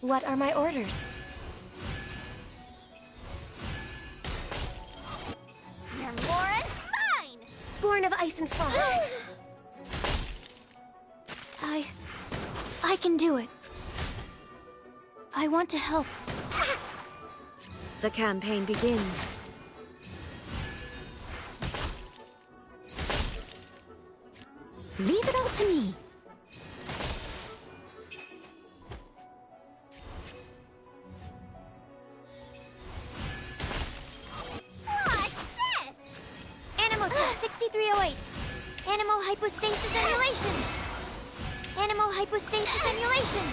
What are my orders? Nemora's mine! Born of ice and frost. I can do it. I want to help. The campaign begins. Leave it all to me. What's this? Animo test 6308. Animo hypostasis emulation. Animo hypostasis emulation.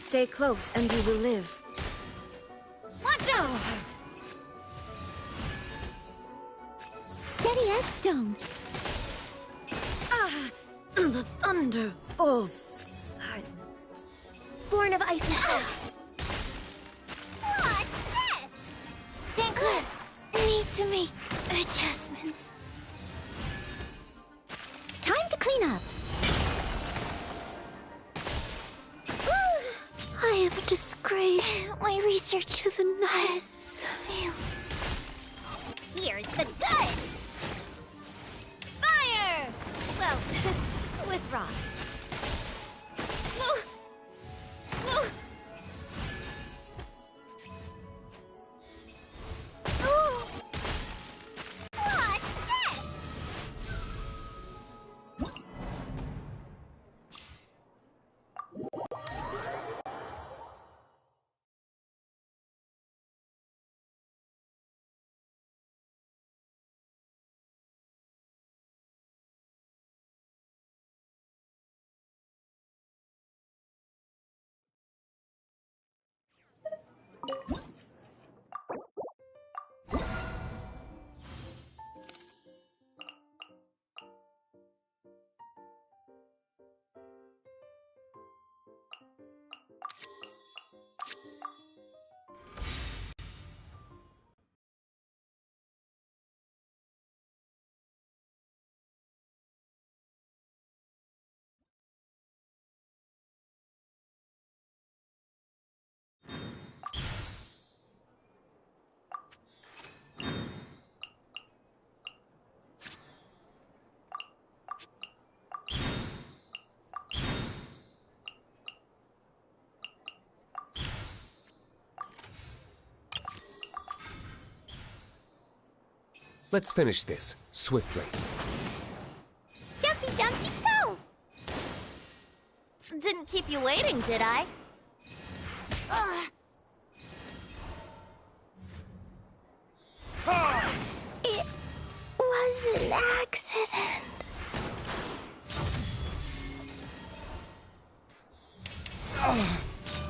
Stay close and you will live. Watch out! Steady as stone. The thunder falls silent. Born of ice and frost. What's this? Stand clear. Need to make adjustments. Time to clean up. I am a disgrace. My research to the Niles failed. Here's the goods. Fire! Well, with rocks. What's this? Let's finish this, swiftly. Dumpty Dumpty go! Didn't keep you waiting, did I? It was an accident.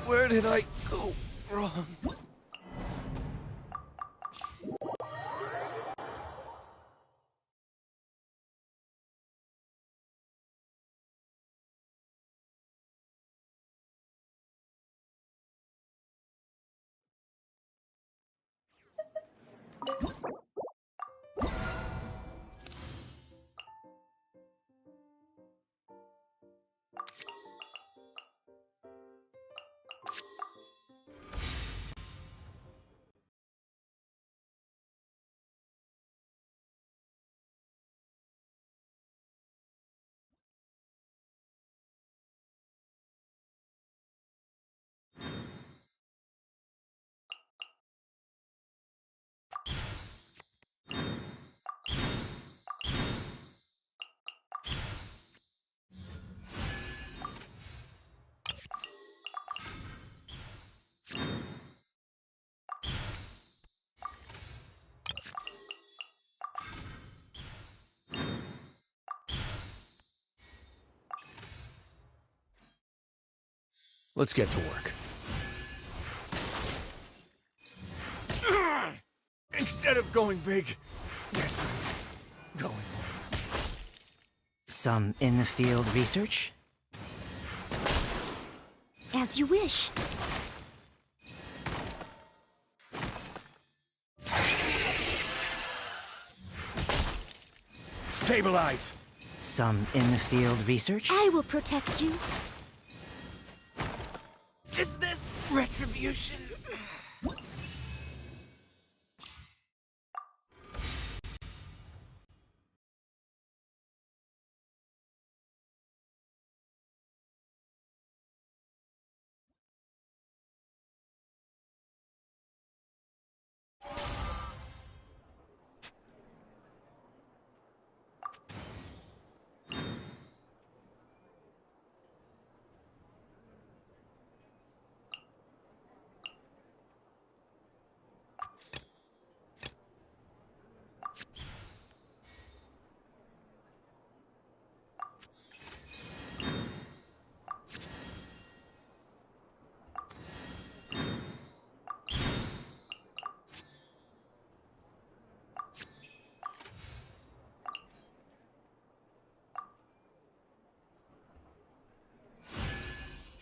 Where did I go wrong? Let's get to work. Instead of going big, guess I'm going home. Some in-the-field research? As you wish. Stabilize! Some in-the-field research? I will protect you. Retribution.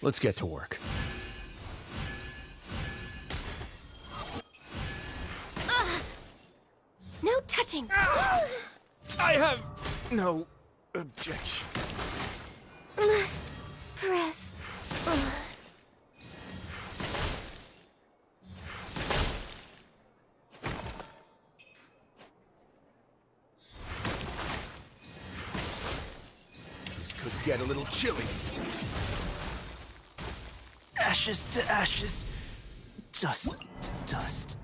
Let's get to work. No touching. I have no objections. Must press. This could get a little chilly. Ashes to ashes, dust to dust.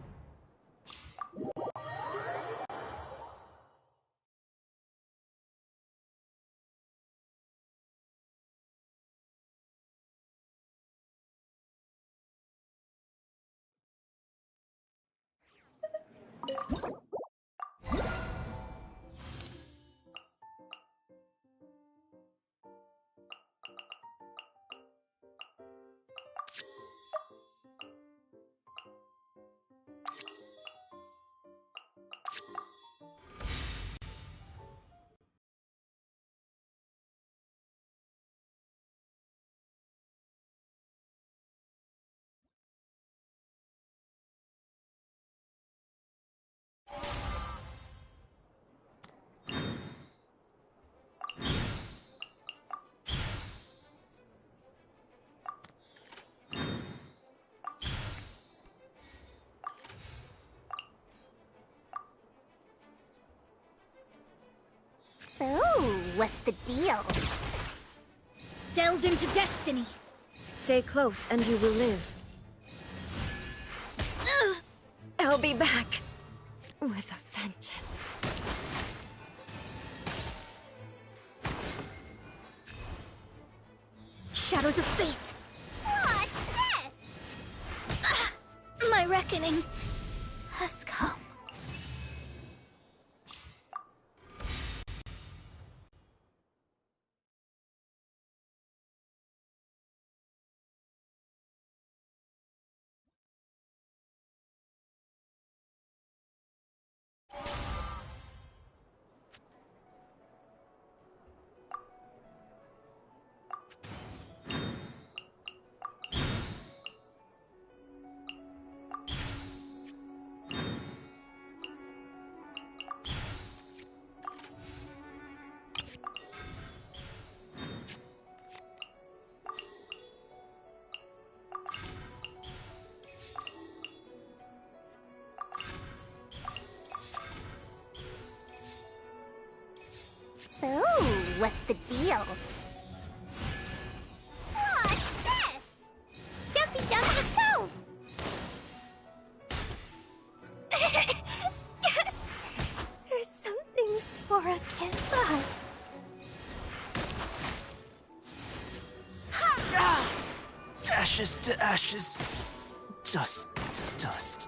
So, what's the deal? Delve into destiny. Stay close and you will live. I'll be back with a vengeance. Shadows of fate. What's this? My reckoning has come. So, what's the deal? What's this? Jumpy jump, go! Yes! There's some things Flora can't buy. Ashes to ashes, dust to dust.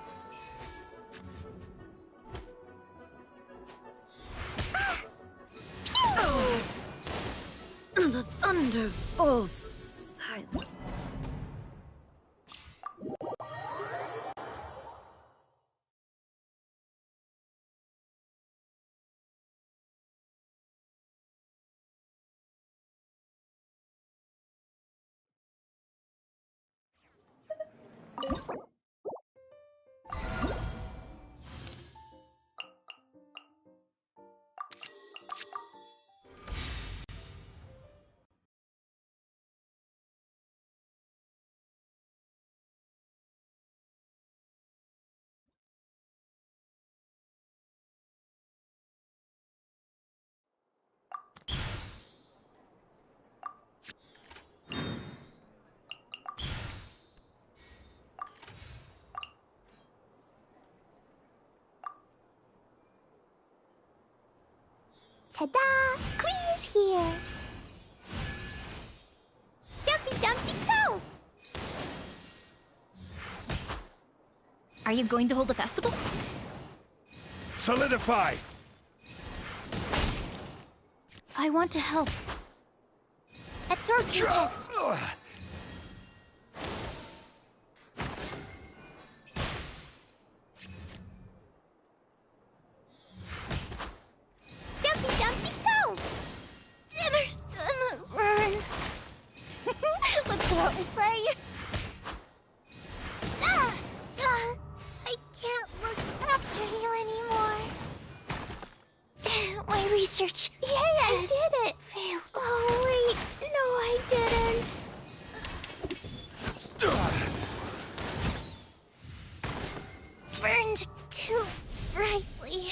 The thunder falls silent. Ta-da! Clee's here! Jumpy, jumpy, go! Are you going to hold a festival? Solidify! I want to help. Absorption test! Jumpy, jumpy, go! Dinner's gonna burn. Let's go out and play. I can't look after you anymore. My research. Yay, I did it! Failed. Oh, wait. No, I didn't. Burned too brightly.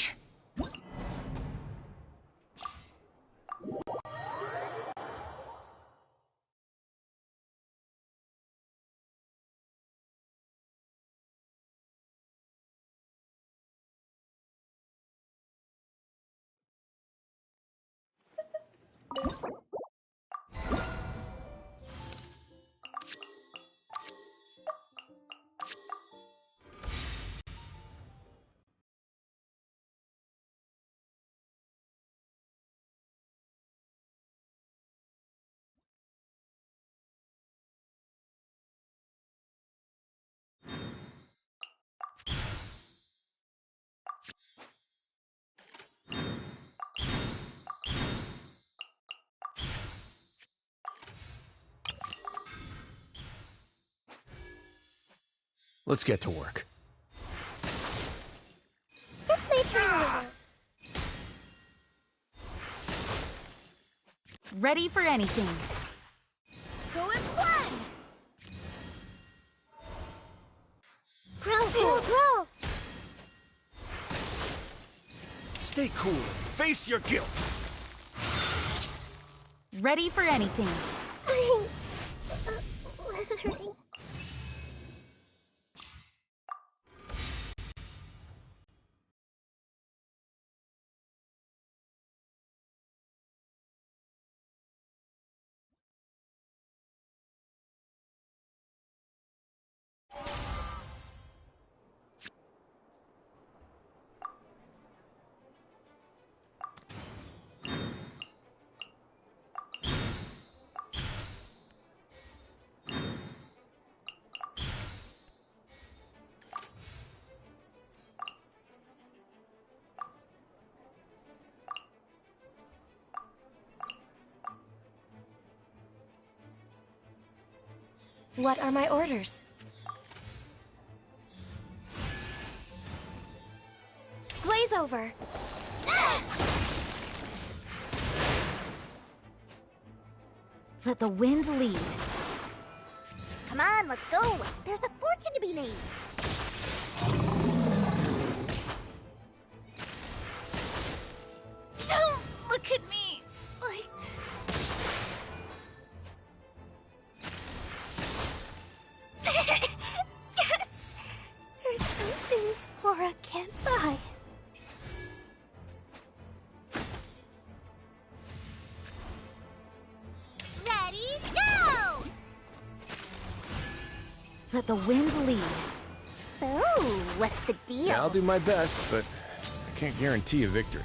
Let's get to work. This may turn a little. Ready for anything. Go as one! Grill, grill, grill! Stay cool and face your guilt. Ready for anything. Withering. What are my orders? Glaze over! Let the wind lead. Come on, let's go! There's a fortune to be made! Don't look at me like yes! There's some things Laura can't buy. Ready, go! Let the wind lead. So, what's the deal? Yeah, I'll do my best, but I can't guarantee a victory.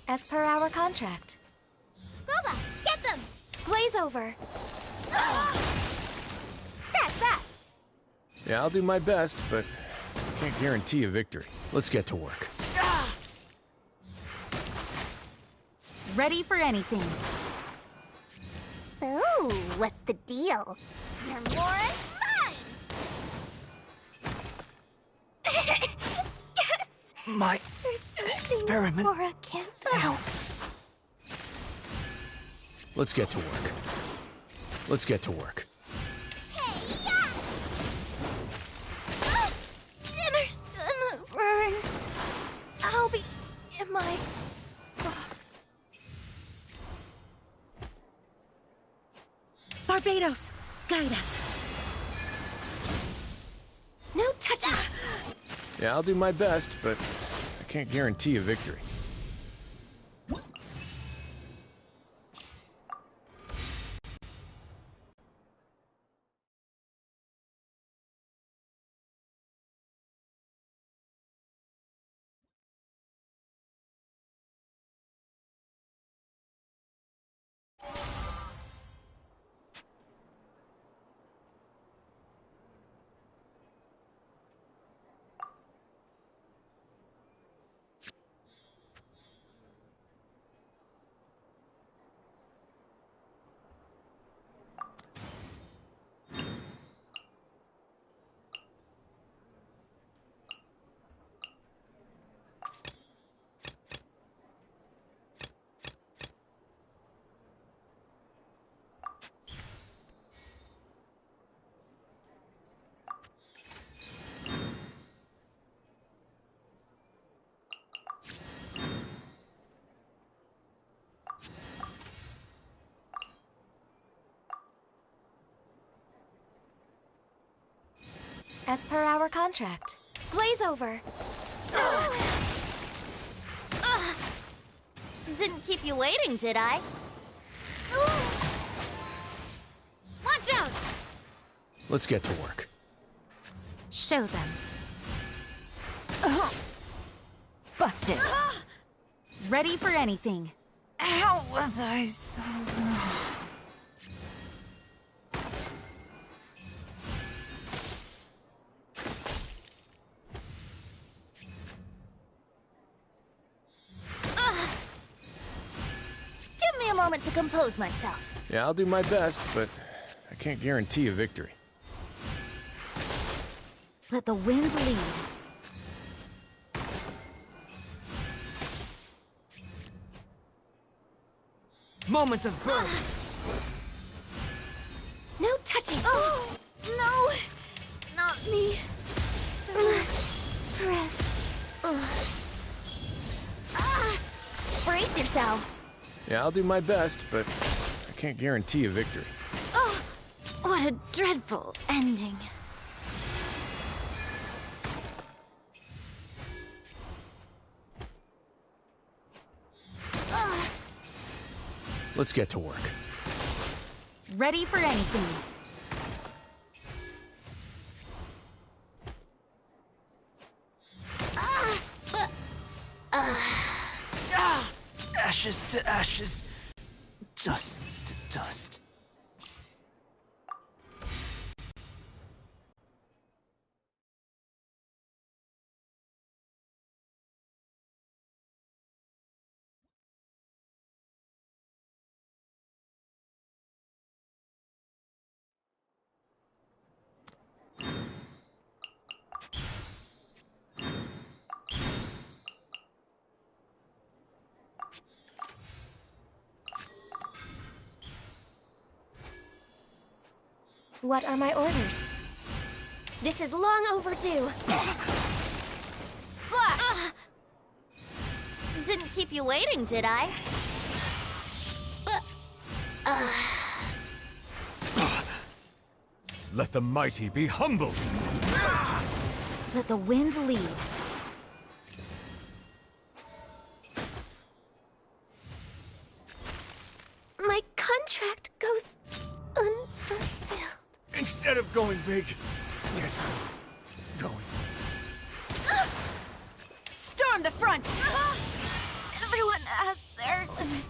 As per our contract. Boba, get them! Glaze over. Scratch that! Yeah, I'll do my best, but I can't guarantee a victory. Let's get to work. Ready for anything. So, what's the deal? You're more than mine! Yes! My There's something experiment Laura can't failed. Let's get to work. Let's get to work. Hey, yeah! Dinner's gonna burn. I'll be in my box. Barbados, guide us. No touching! Yeah, I'll do my best, but I can't guarantee a victory. As per our contract. Glaze over. Didn't keep you waiting, did I? Watch out! Let's get to work. Show them. Busted. Ready for anything. How was I so... Give me a moment to compose myself. Yeah, I'll do my best, but I can't guarantee a victory. Let the wind lead. Moment of birth. No touching. Oh, no. Not me. Press. Brace yourselves. Yeah, I'll do my best, but I can't guarantee a victory. Oh, what a dreadful ending. Let's get to work. Ready for anything. Ashes to ashes. Dust to dust. What are my orders? This is long overdue. Flash! Didn't keep you waiting, did I? Let the mighty be humbled. Let the wind lead. My contract goes unfulfilled. Instead of going big, yes, I'm going. Storm the front! Everyone has their limits.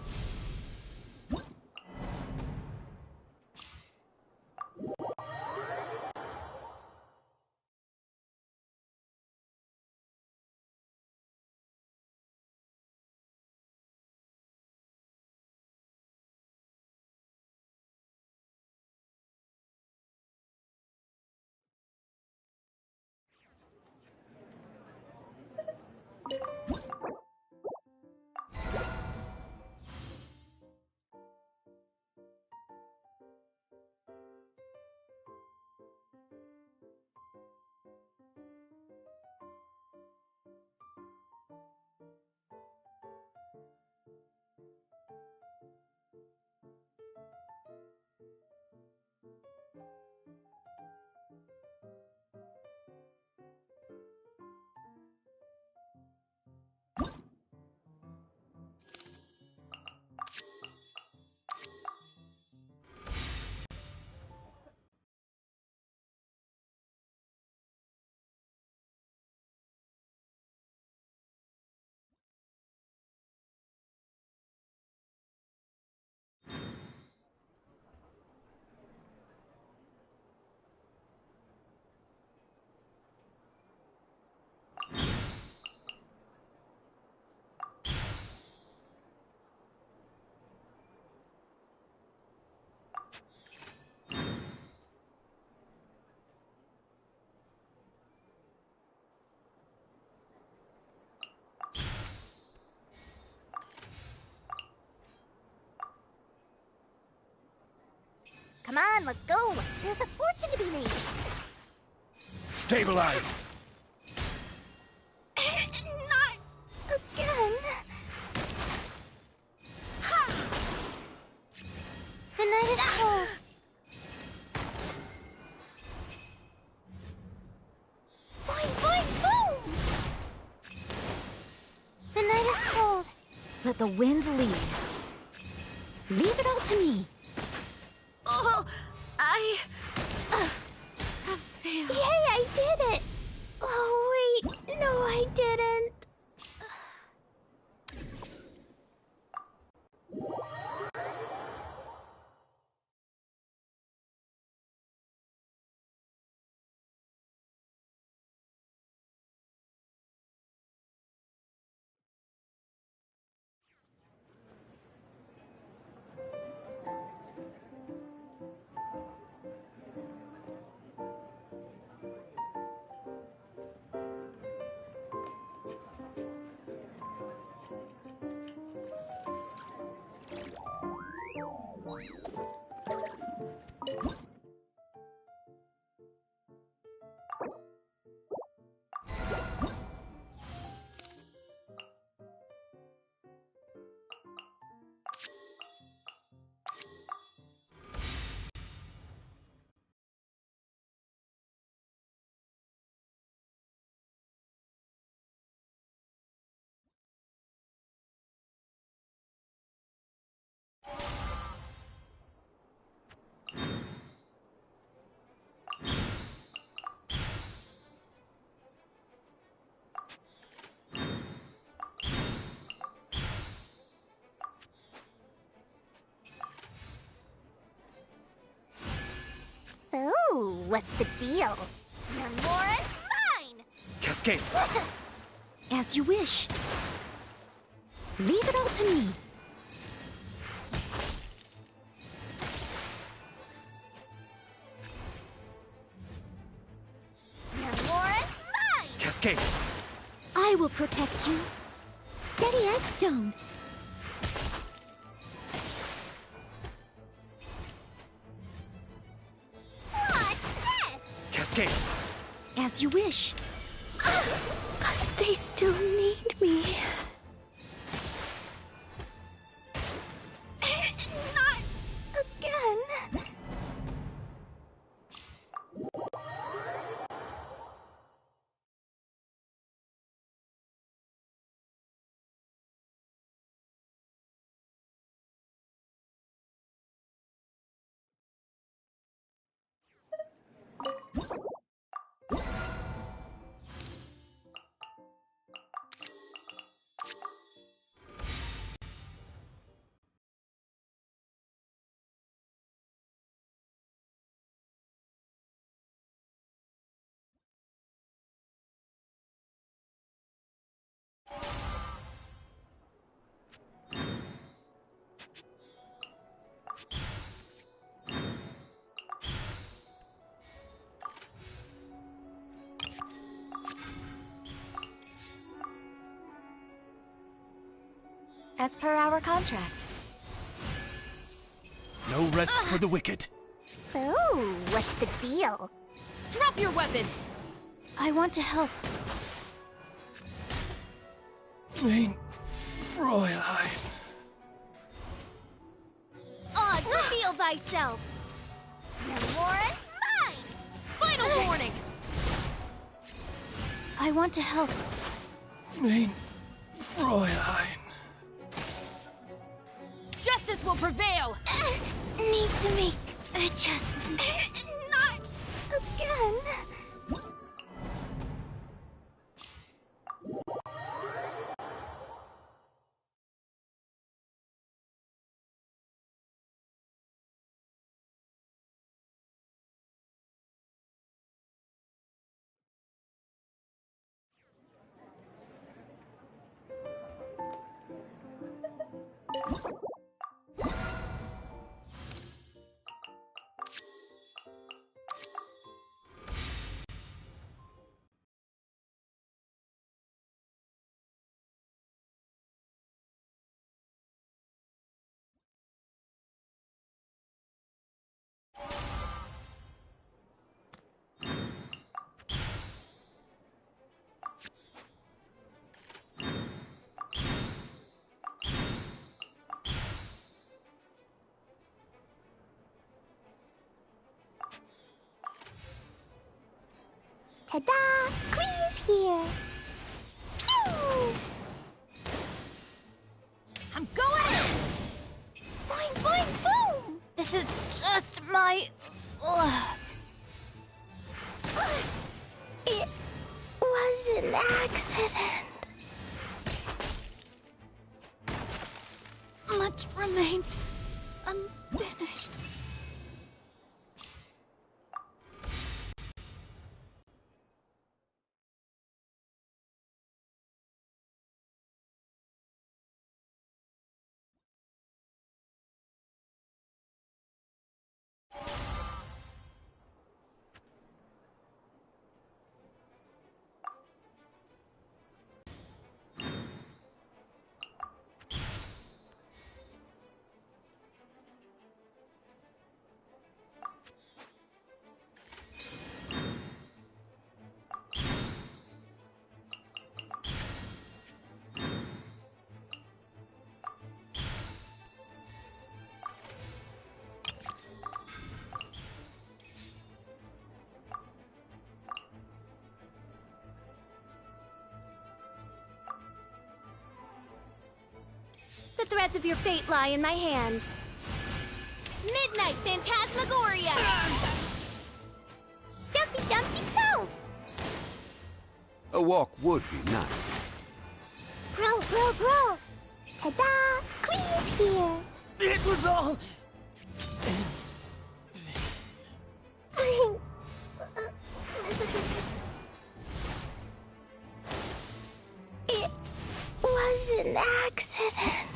Come on, let's go. There's a fortune to be made. Stabilize! Not again. Ha! The night is cold. Boing, boing, boom! The night is cold. Let the wind lead. Leave it all to me. Oh, I have failed. Yay, I did it! Oh, wait. No, I didn't. So, what's the deal? Memora's mine! Cascade! As you wish. Leave it all to me. Memora's mine! Cascade! I will protect you. Steady as stone. What's this? Cascade! As you wish. But they still need me. Not again. As per our contract. No rest for the wicked. So, what's the deal? Drop your weapons! I want to help. Mein Fräulein. Odds, reveal thyself! Memora's mine! Final warning! I want to help. Mein Fräulein. Justice will prevail! Need to make adjustments. Not again. Ta-da! Queen's here! Pew! I'm going in! Boing, boing, boom! This is just my luck. It was an accident. Much remains unfinished. The threads of your fate lie in my hands. Midnight Phantasmagoria! Jumpy, jumpy, go! A walk would be nice. Grow, grow, grow! Ta-da! Queen's here! It was all... It was an accident.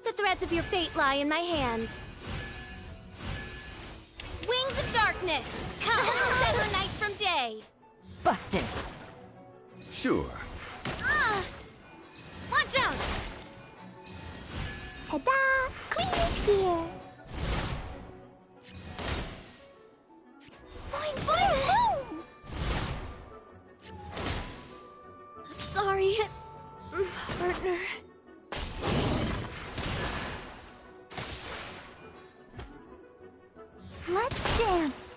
The threads of your fate lie in my hands. Wings of darkness! Come, sever night from day! Busted. Sure. Watch out! Ta-da! Queen's here! Boing, boing, boom! Sorry, partner. Let's dance!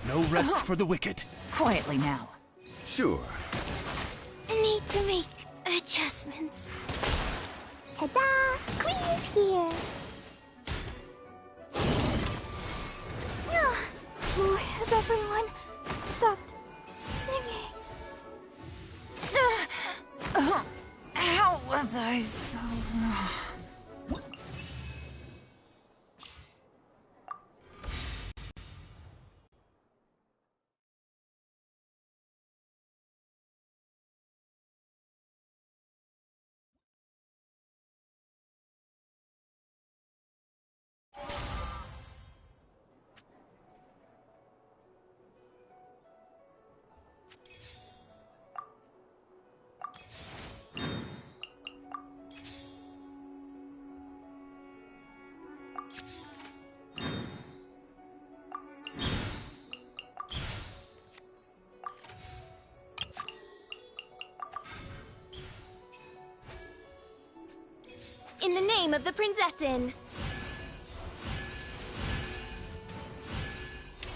No rest for the wicked. Quietly now. Sure. Need to make adjustments. Ta-da! Queen's here! Why has everyone stopped singing? How was I so... In the name of the Prinzessin!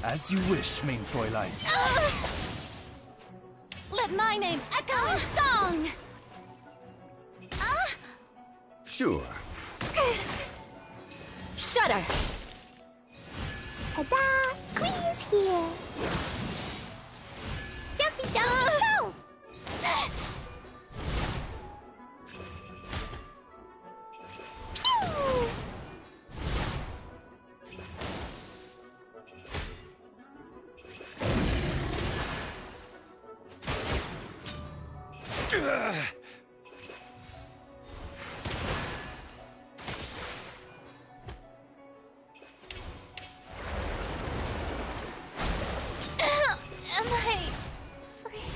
As you wish, main Fräulein. Let my name echo in song! Sure. Shudder! Ta-da! Queen's here! Jumpy, jumpy, go! Pew! Am I free?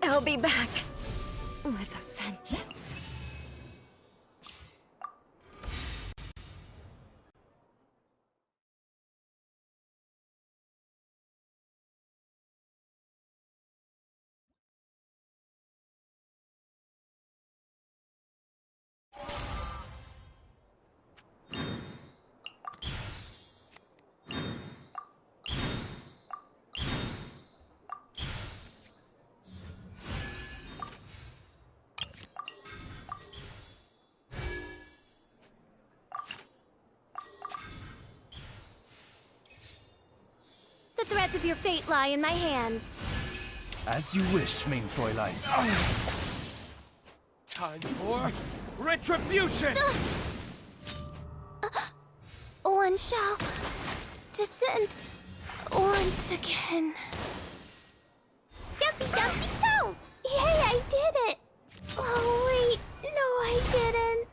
I'll be back with a vengeance. The threads of your fate lie in my hands. As you wish, main Fräulein. Time for retribution! One shall descend once again. Jumpy, jumpy, go! Yay, I did it! Oh, wait, no, I didn't.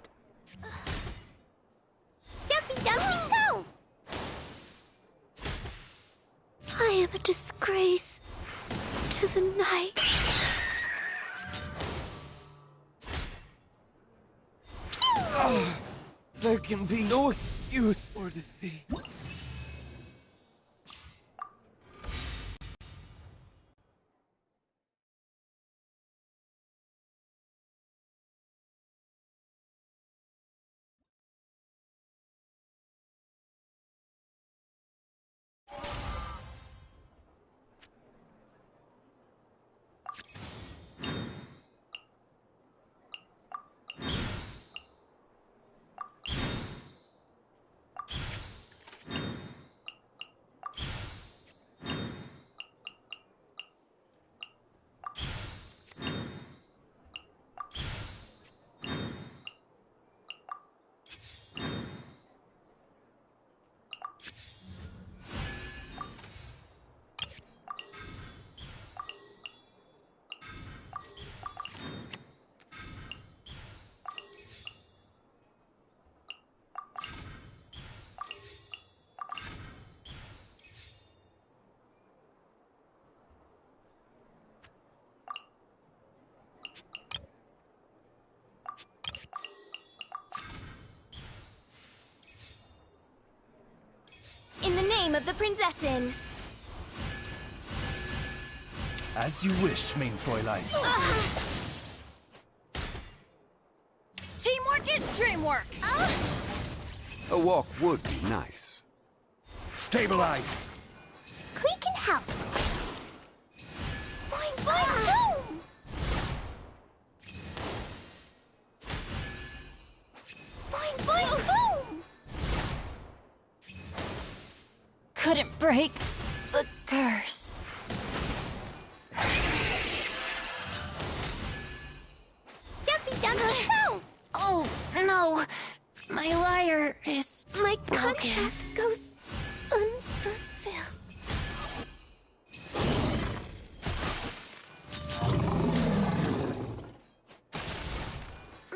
Jumpy, jumpy, go! I am a disgrace to the night. There can be no excuse for defeat. In the name of the Prinzessin. As you wish, main Fräulein. Teamwork is dreamwork! A walk would be nice. Stabilize! We can help. Boing, boing, boom! Boing, boing, boom! Couldn't break the curse. Jumpy, jumpy, go! Oh, no. My lyre is My broken. contract goes unfulfilled.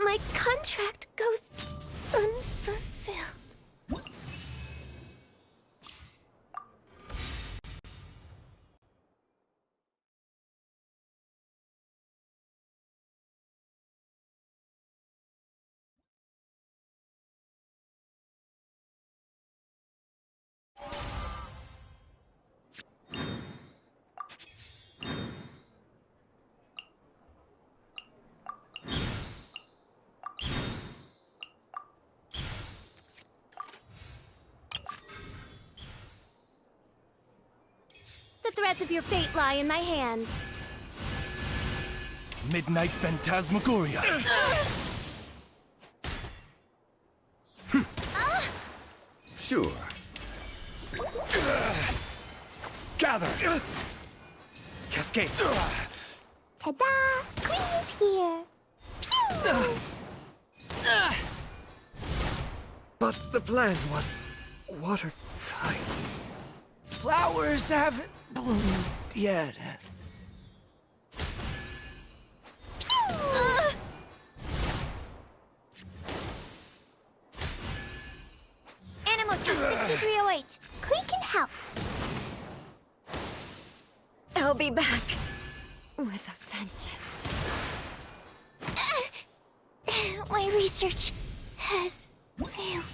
My contract goes unfulfilled. The threads of your fate lie in my hands. Midnight Phantasmagoria. Sure. Gather! Cascade! Ta-da! Queen is here. Pew! But the plan was watertight. Flowers haven't bloomed yet. 6308. We can help. I'll be back with a vengeance. My research has failed.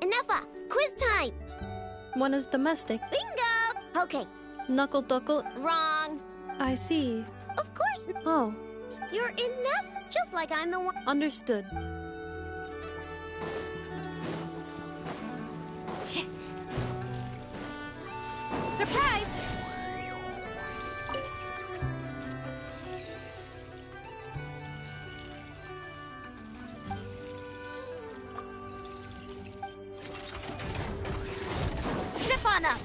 Enough! Quiz time! One is domestic. Bingo! Okay, Knuckle duckle. wrong. I see. Of course, Oh, you're enough, just like I'm the one. understood. Surprise! Step on up!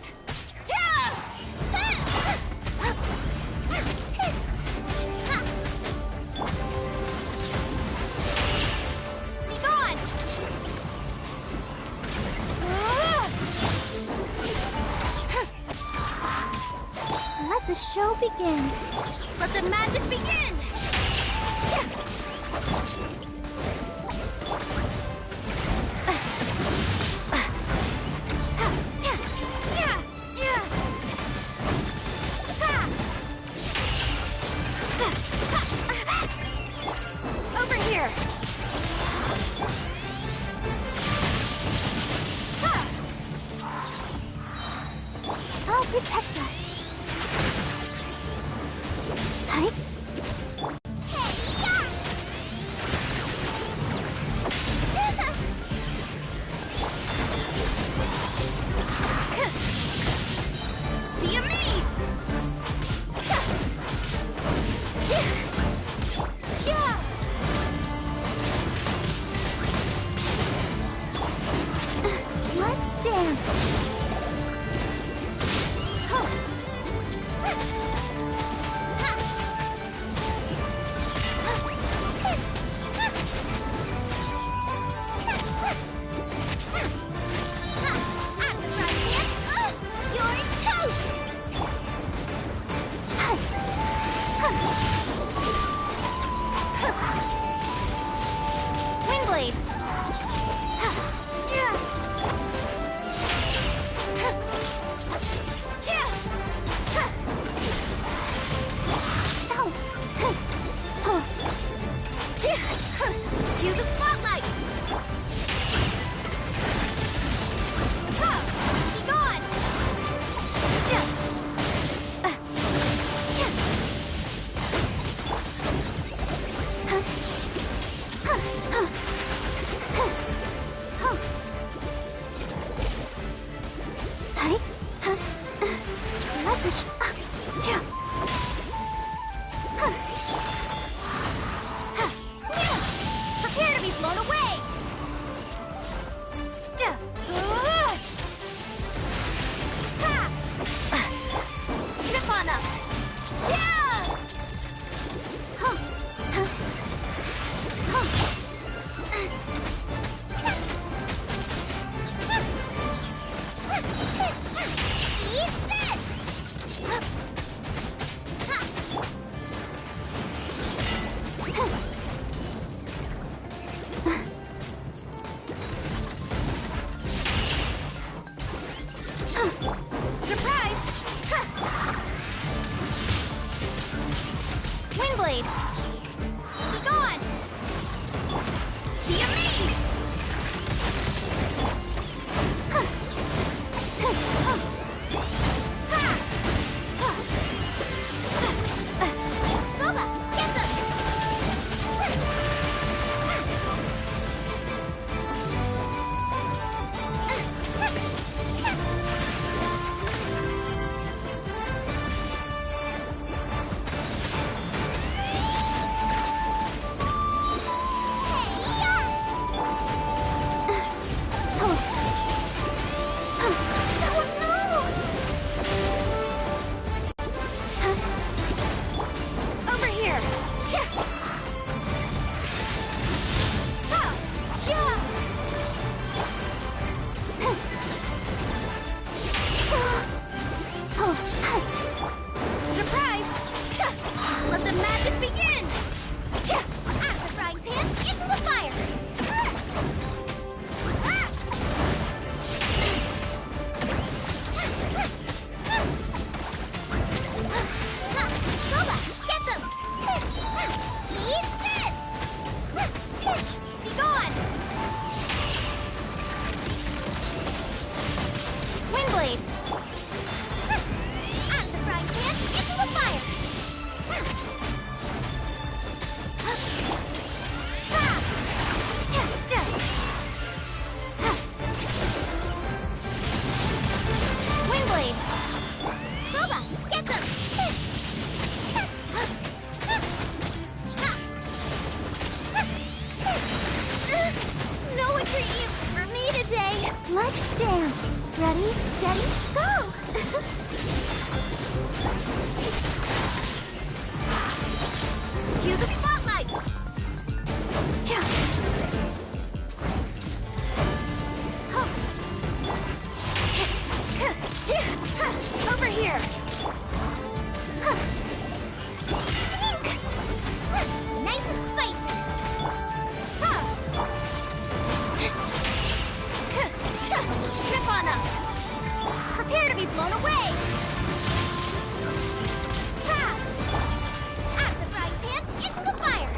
Be gone! Let the show begin. Let the magic begin! Over here! I'll protect us. Hi. Be amazed! Yeah! Let's dance. Prepare to be blown away! Zip on up! Yeah! Eat this! Surprise! Windblade! Be gone! Be amazed! Boba, get them! Over here! Surprise! Let the magic begin! Out of the frying pan, into the fire! Boba, get them! Eat this! Be gone! Windblade! Out of the frying pan, into the fire! Windblade! Boba, get them! No regrets for me today. Let's dance. Ready, steady, go! Cue the spotlight! Over here! Nice and spicy. Trip on up! Prepare to be blown away! Out of the frying pan, into the fire.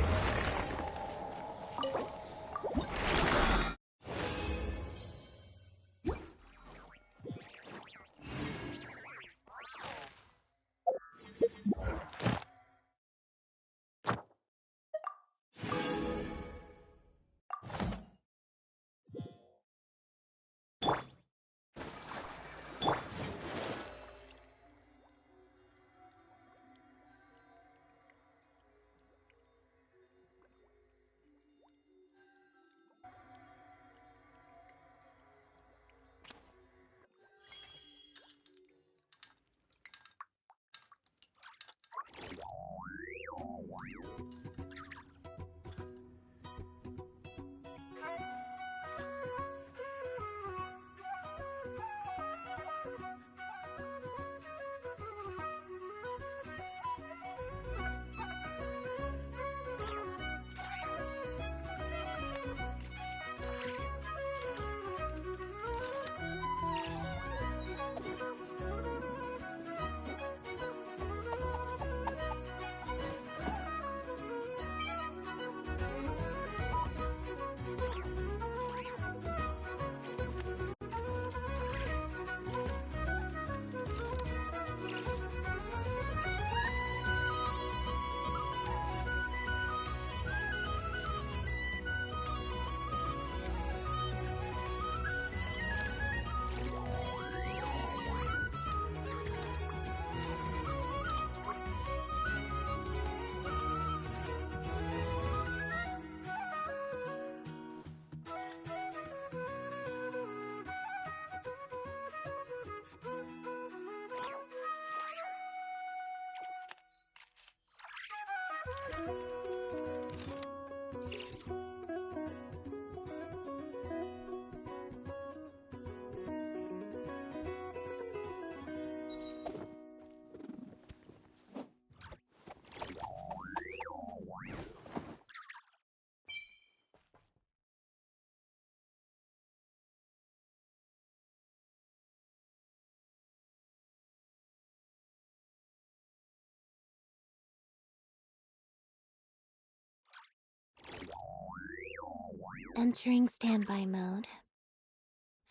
Entering standby mode.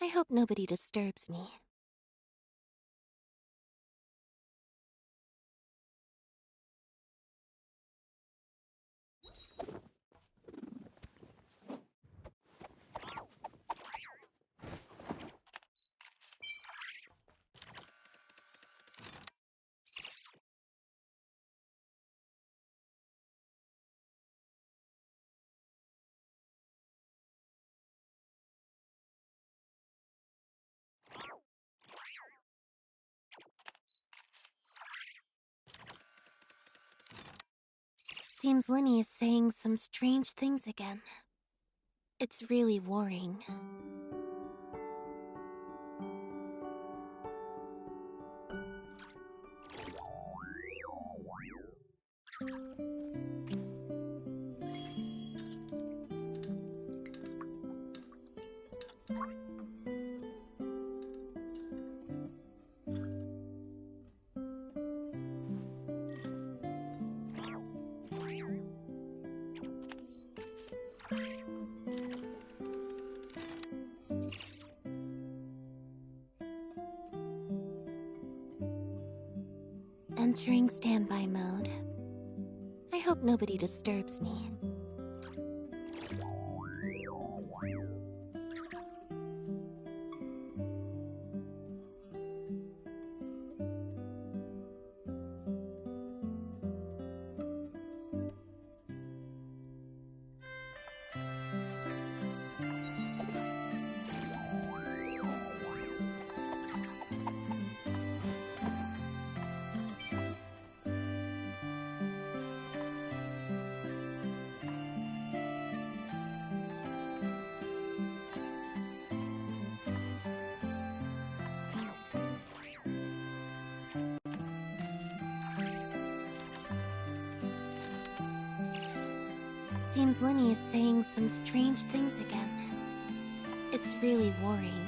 I hope nobody disturbs me. Seems Lenny is saying some strange things again. It's really worrying. Entering standby mode. I hope nobody disturbs me. Seems Lenny is saying some strange things again. It's really worrying.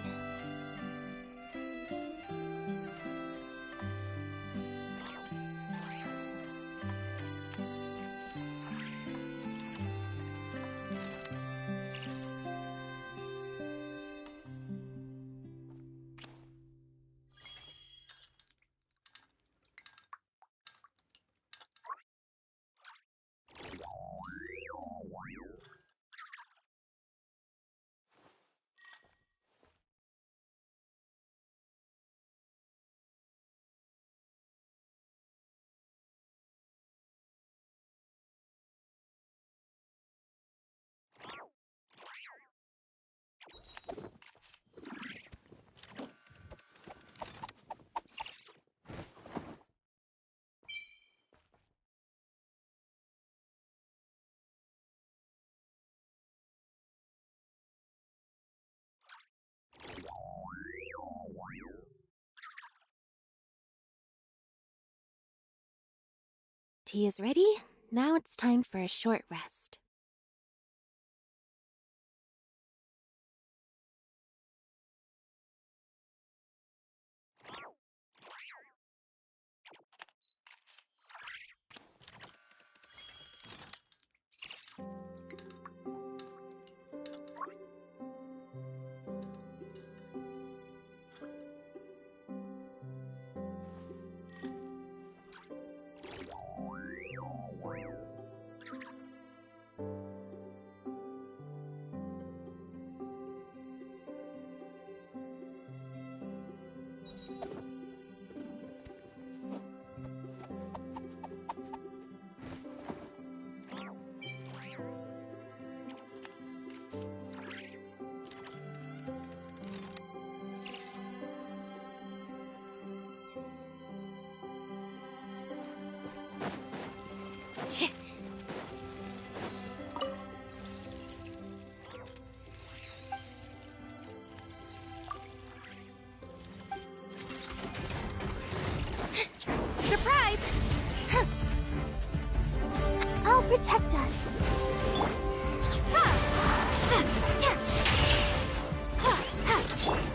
Tea is ready. Now it's time for a short rest. protect us.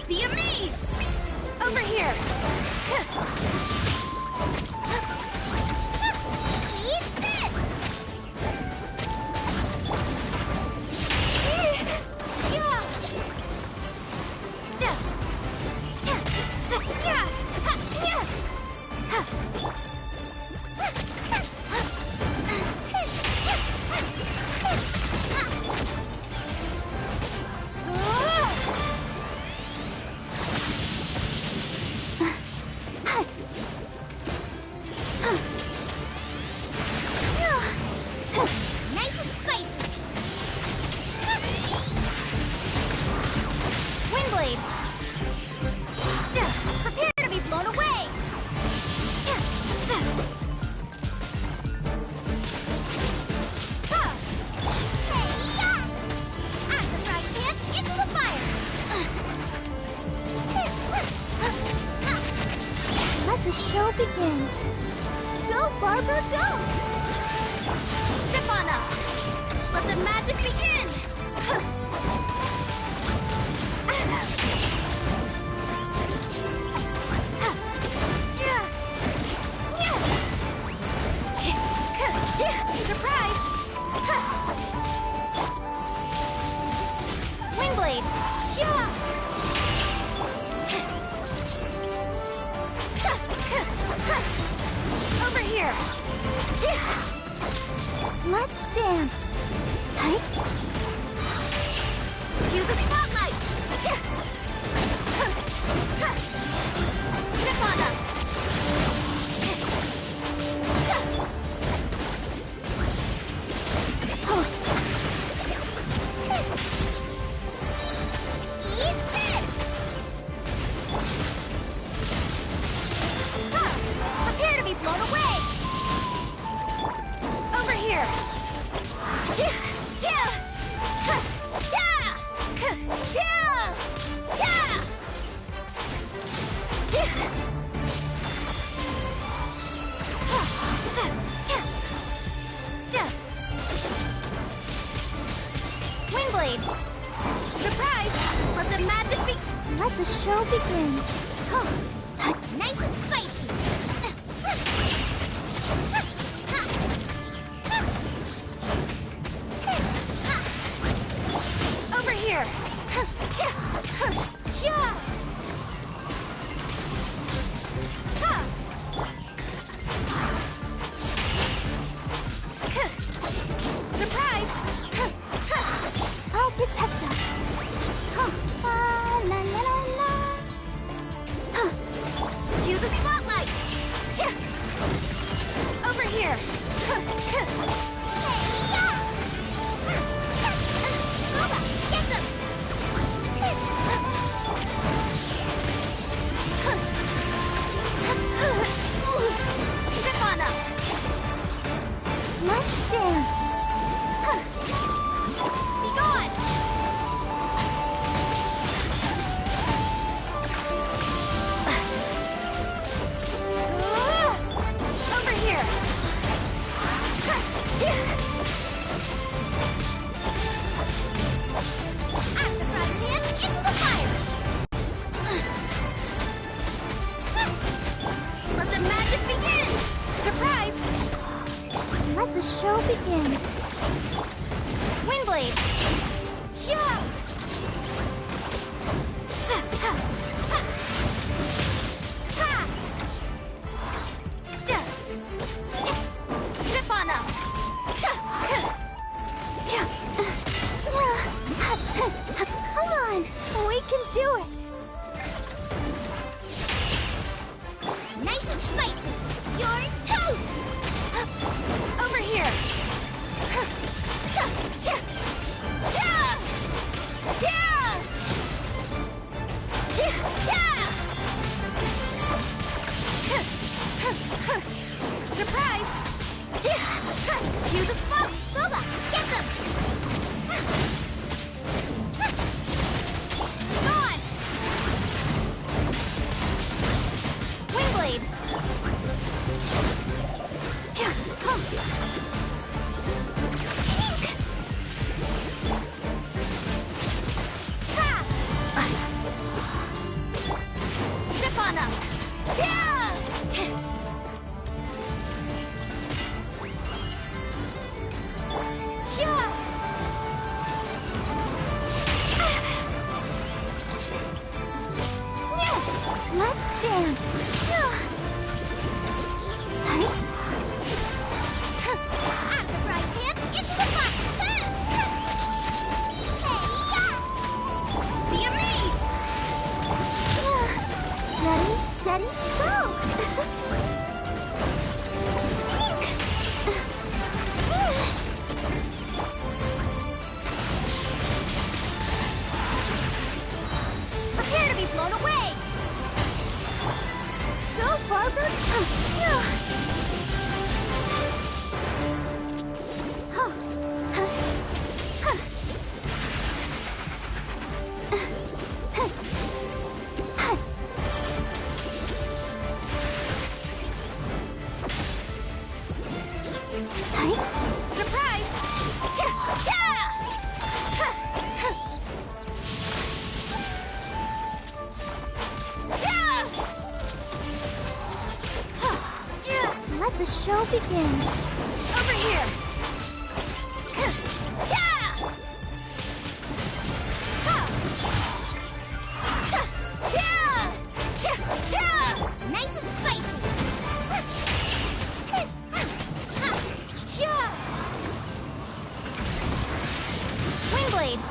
Be amazed! Over here! Eat this! Nice and spicy! Windblade! Prepare to be blown away! At the frying pan, into the fire! Let the show begin. Go, Barbara, go! Step on up! Let the magic begin! Surprise! Windblade! Over here! Let's dance. Hi. Cue the spotlight! Step on up! Eat this! Prepare to be blown away! Over here! Windblade! Surprise! Let the magic be... Let the show begin. Nice and spicy! Over here! Surprise! I'll protect us. La la la la. Cue the spotlight! Over here! Get them! Step on up! Let's dance. Be gone! Over here! At the frying pan, into the fire! Let the magic begin! Surprise! Let the show begin. Windblade! Step on up! Come on, we can do it. Nice and spicy! You're toast! Over here! Surprise! Cue the spot! Boba! Get them! Gone! Windblade! Prepare to be blown away! Go, Barber! Surprise! Let the show begin. Over here! Nice and spicy! Wingblade!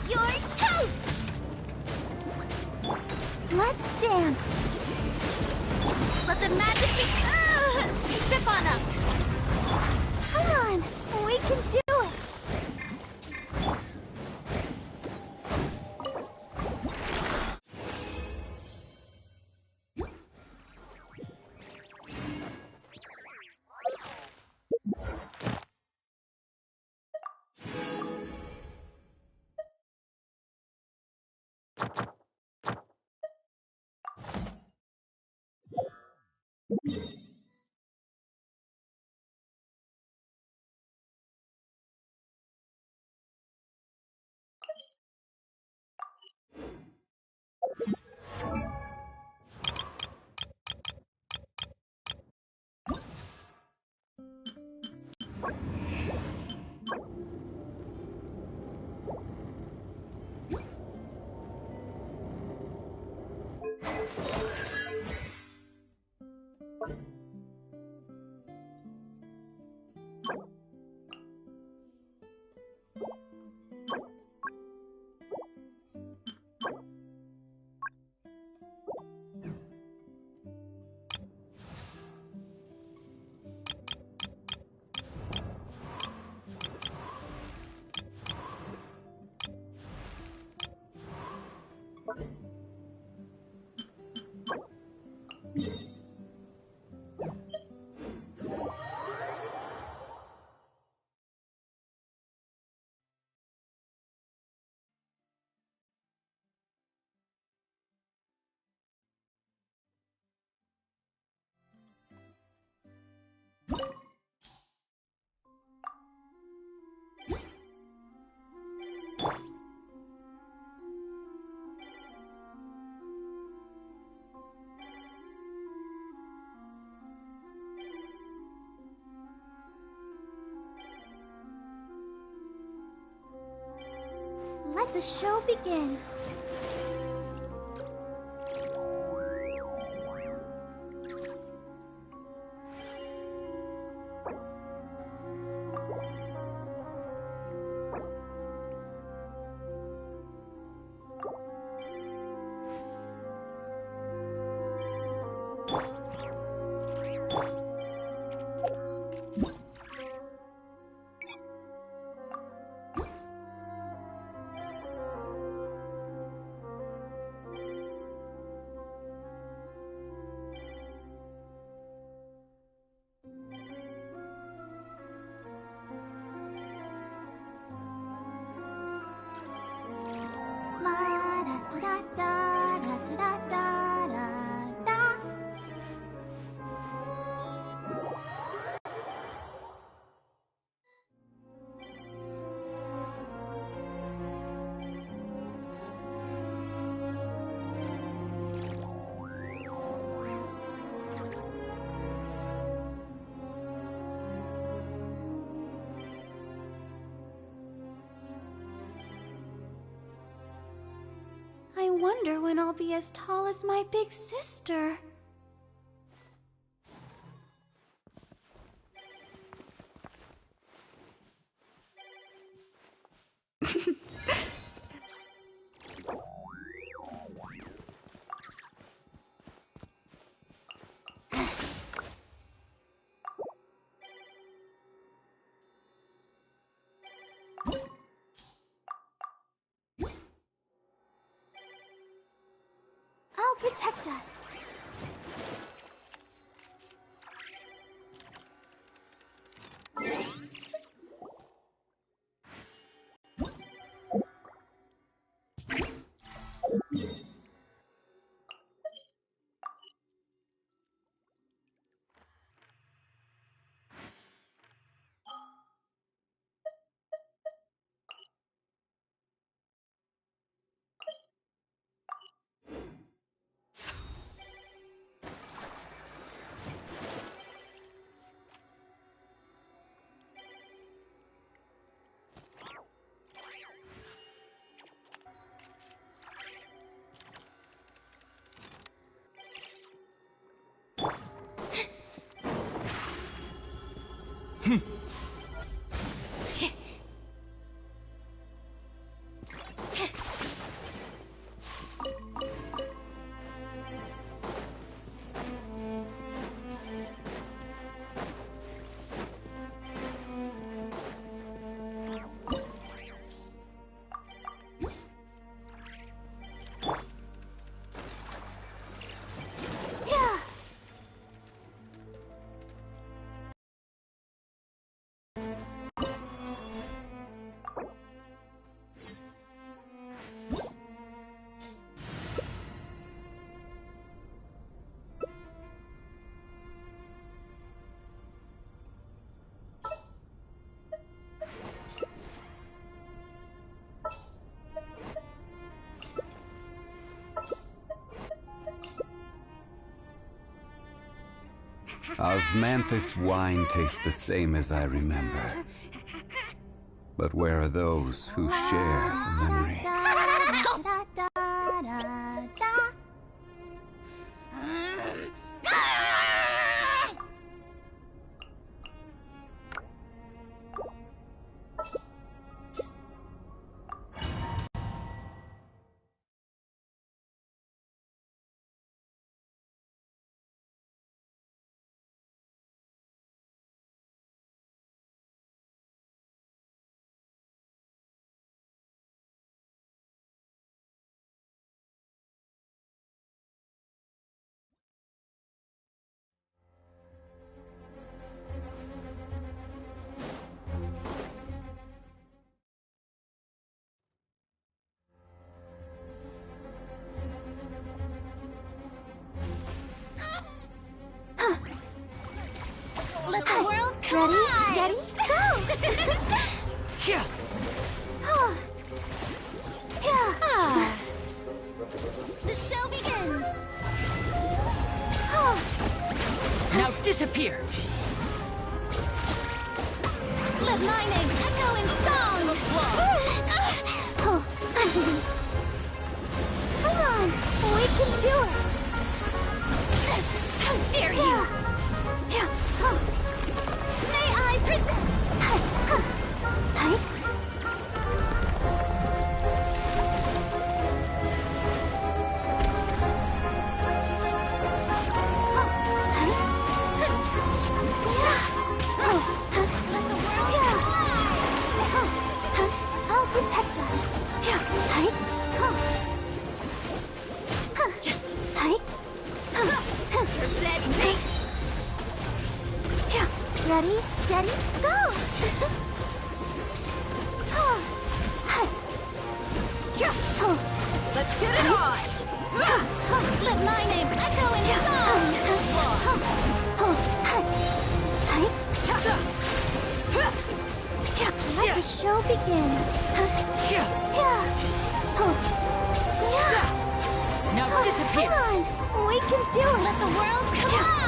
You're toast! Let's dance. Let the magic be... Sip on up! Come on, we can do it. Let the show begin. I wonder when I'll be as tall as my big sister. protect us. Osmanthus wine tastes the same as I remember. But where are those who share the memory? Let the world collide! Ready, steady, go! Yeah. The show begins! Now disappear. Let my name echo in song! Come on, we can do it! How dare you! May I present? I'll protect us. Dead meat! Ready, steady, go! Let's get it on! Let my name echo in song! Let the show begin! Now disappear. Come on! We can do it! Let the world collide!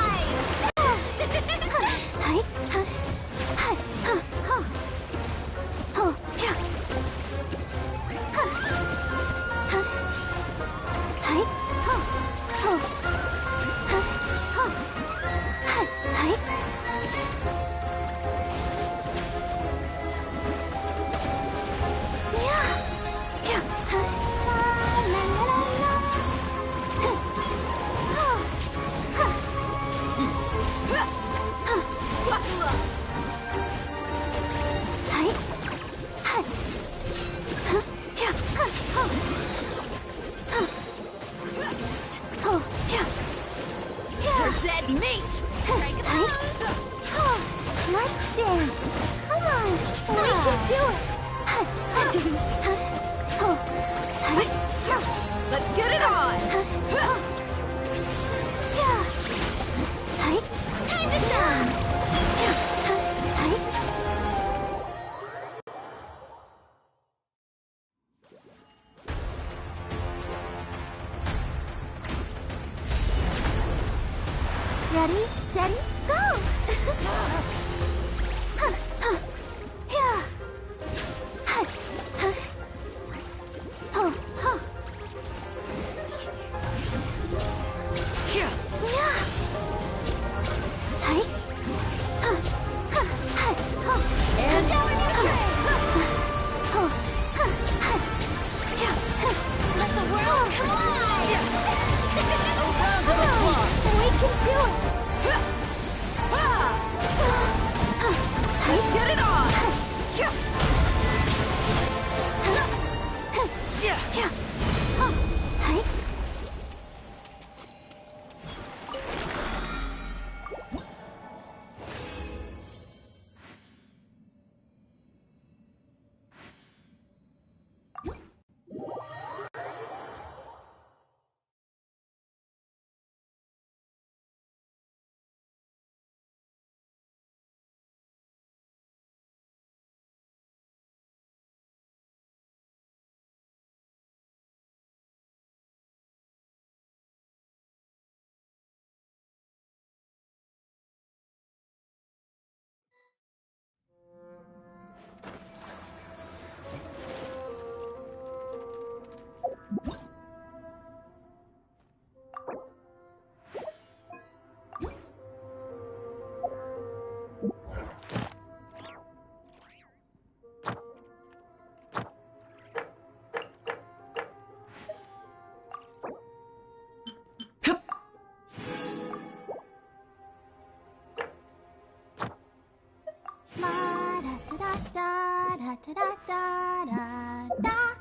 Dead meat! Let's dance. Come on, we can do it. Let's get it on! Time to shine. Ready, steady, go! Let the world come alive! We can do it! Let's get it on! Da-da-da-da-da-da-da-da.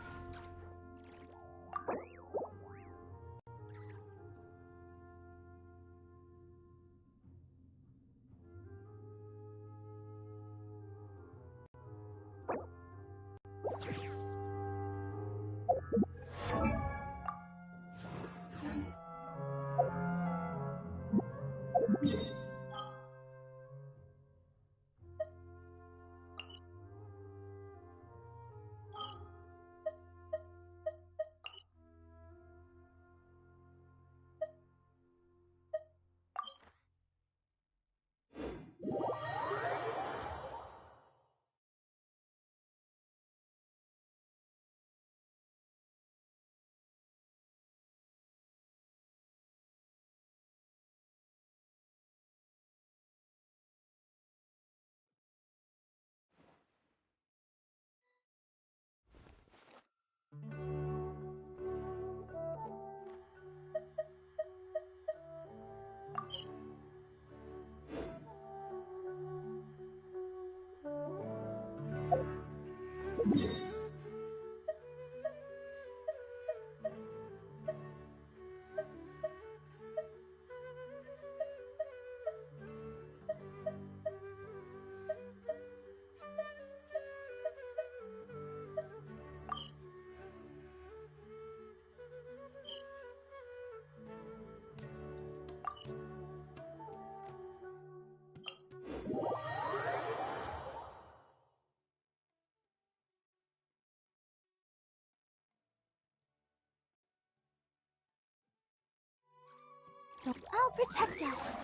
I'll protect us.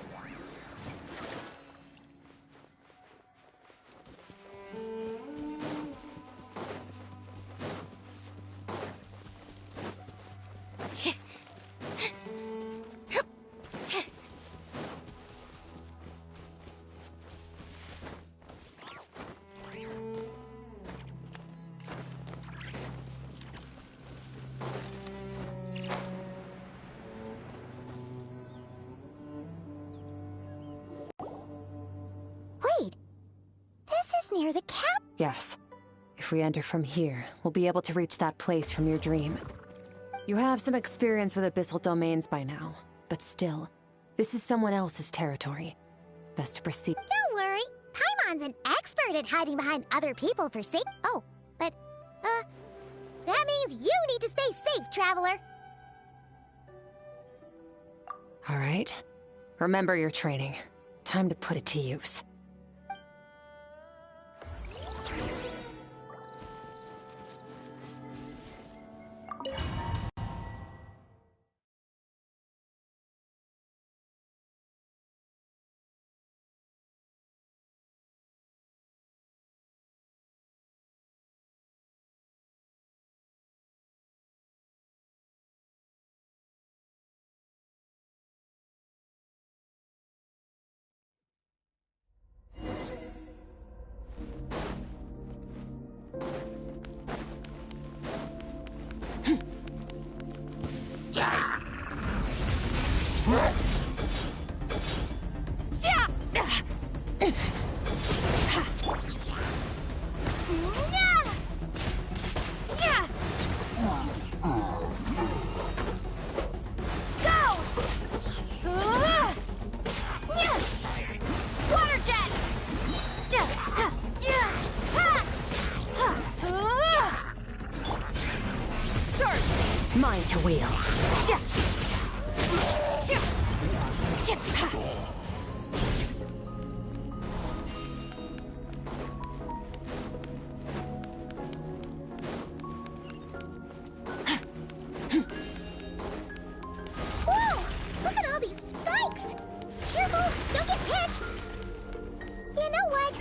Wait, this is near the cap. Yes. If we enter from here, we'll be able to reach that place from your dream. You have some experience with abyssal domains by now, but still, This is someone else's territory. Best to proceed. Don't worry. Paimon's an expert at hiding behind other people for safety. Oh, but, that means you need to stay safe, traveler. All right. Remember your training. Time to put it to use. Mine to wield. Whoa! Look at all these spikes! Careful! Don't get hit! You know what?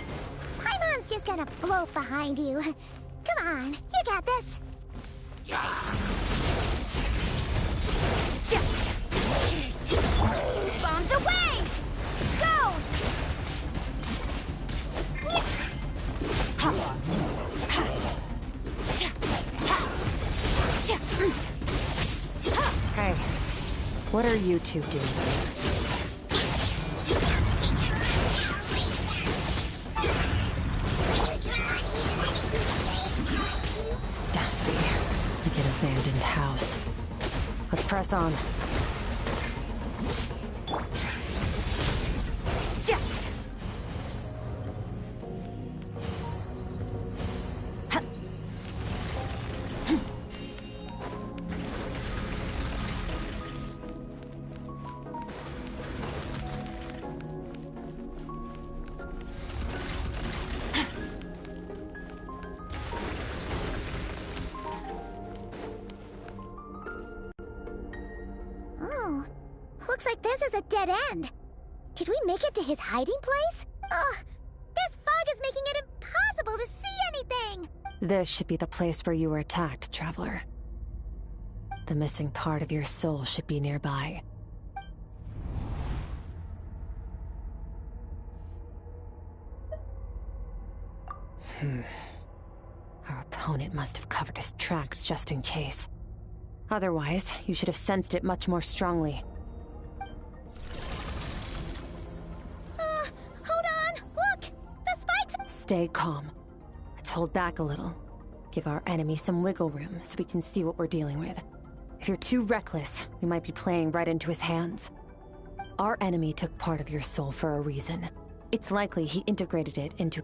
Paimon's just gonna float behind you. Come on, you got this. Bombs away! Go! Hey, what are you two doing? Dusty, like an abandoned house. Let's press on. Oh, looks like this is a dead end. Did we make it to his hiding place? Ugh, this fog is making it impossible to see anything! This should be the place where you were attacked, Traveler. The missing part of your soul should be nearby. Our opponent must have covered his tracks just in case. Otherwise, you should have sensed it much more strongly. Hold on! Look! The spikes! Stay calm. Let's hold back a little. Give our enemy some wiggle room so we can see what we're dealing with. If you're too reckless, we might be playing right into his hands. Our enemy took part of your soul for a reason. It's likely he integrated it into...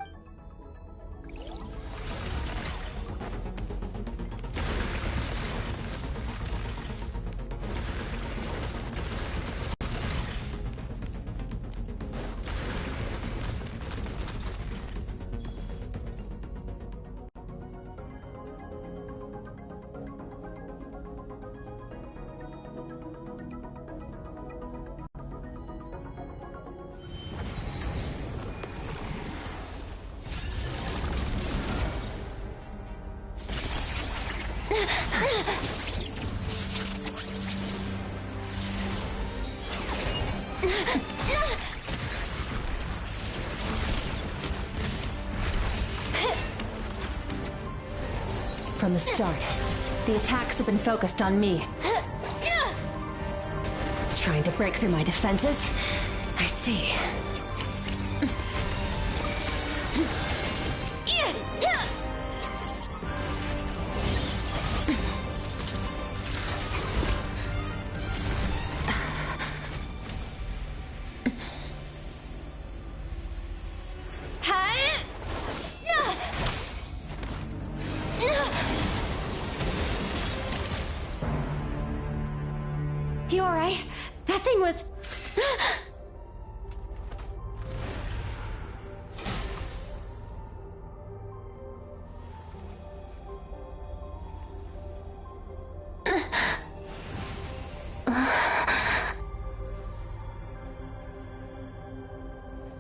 From the start, the attacks have been focused on me. Trying to break through my defenses? I see.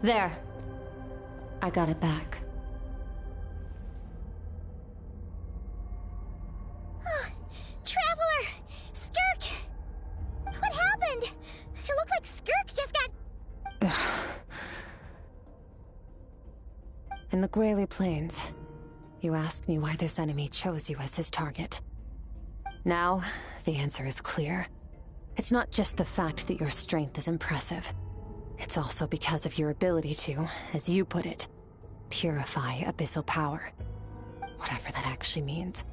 There. I got it back. Traveler! Skirk! What happened? It looked like Skirk just got... In the Grayley Plains, you asked me why this enemy chose you as his target. Now, the answer is clear. It's not just the fact that your strength is impressive. It's also because of your ability to, as you put it, purify abyssal power. Whatever that actually means.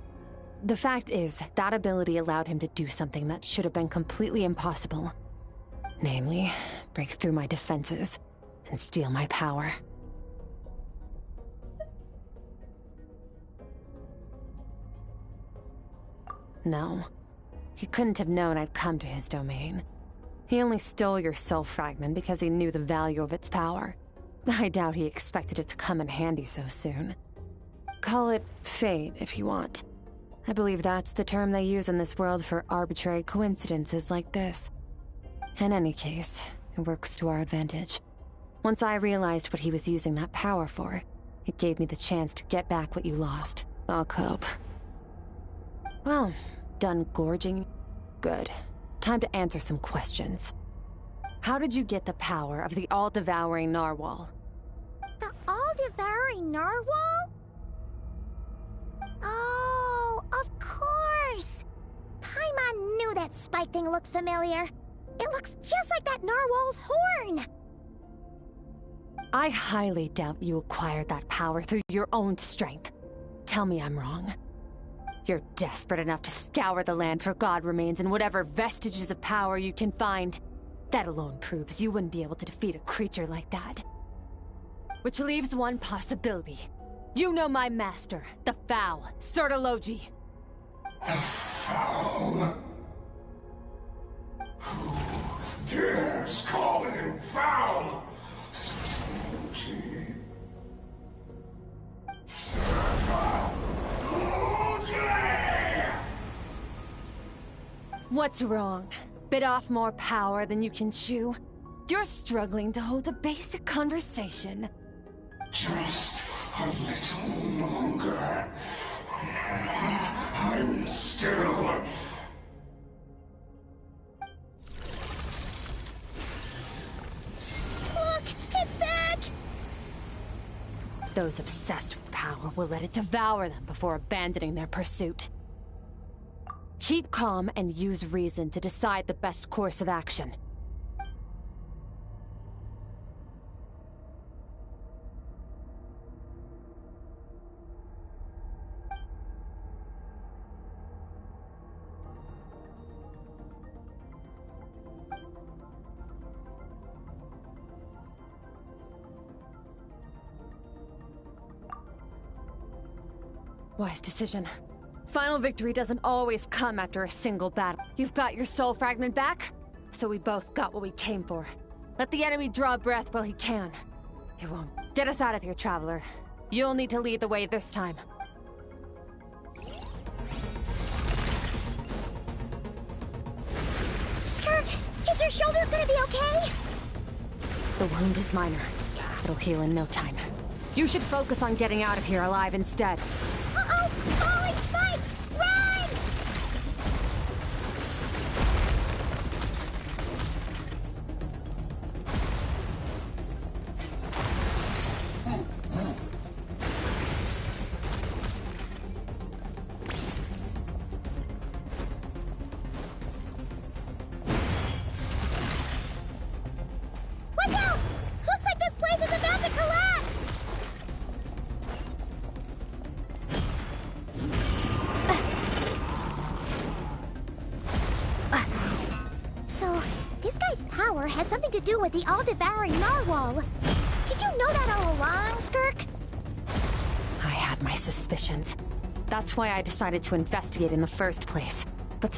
The fact is, that ability allowed him to do something that should have been completely impossible. Namely, break through my defenses and steal my power. No. He couldn't have known I'd come to his domain. He only stole your soul fragment because he knew the value of its power. I doubt he expected it to come in handy so soon. Call it fate, if you want. I believe that's the term they use in this world for arbitrary coincidences like this. In any case, it works to our advantage. Once I realized what he was using that power for, it gave me the chance to get back what you lost. I'll cope. Well, done gorging? Good. Time to answer some questions. How did you get the power of the all-devouring narwhal? The all-devouring narwhal? Oh, of course! Paimon knew that spike thing looked familiar. It looks just like that narwhal's horn! I highly doubt you acquired that power through your own strength. Tell me I'm wrong. You're desperate enough to scour the land for god remains and whatever vestiges of power you can find. That alone proves you wouldn't be able to defeat a creature like that. Which leaves one possibility. You know my master, the Foul, Sertologi. The Foul? Who dares call him Foul? Sertologi. What's wrong? Bit off more power than you can chew? You're struggling to hold a basic conversation. Just a little longer. I'm still... Look! It's back! Those obsessed with power will let it devour them before abandoning their pursuit. Keep calm and use reason to decide the best course of action. Wise decision. Final victory doesn't always come after a single battle. You've got your soul fragment back, so we both got what we came for. Let the enemy draw breath while he can. It won't get us out of here, Traveler. You'll need to lead the way this time. Skirk, is your shoulder gonna be okay? The wound is minor. It'll heal in no time. You should focus on getting out of here alive instead. Uh-oh! Falling spikes! Run! Watch out! Looks like this place is about to collapse! So, this guy's power has something to do with the all-devouring narwhal. Did you know that all along, Skirk? I had my suspicions. That's why I decided to investigate in the first place. But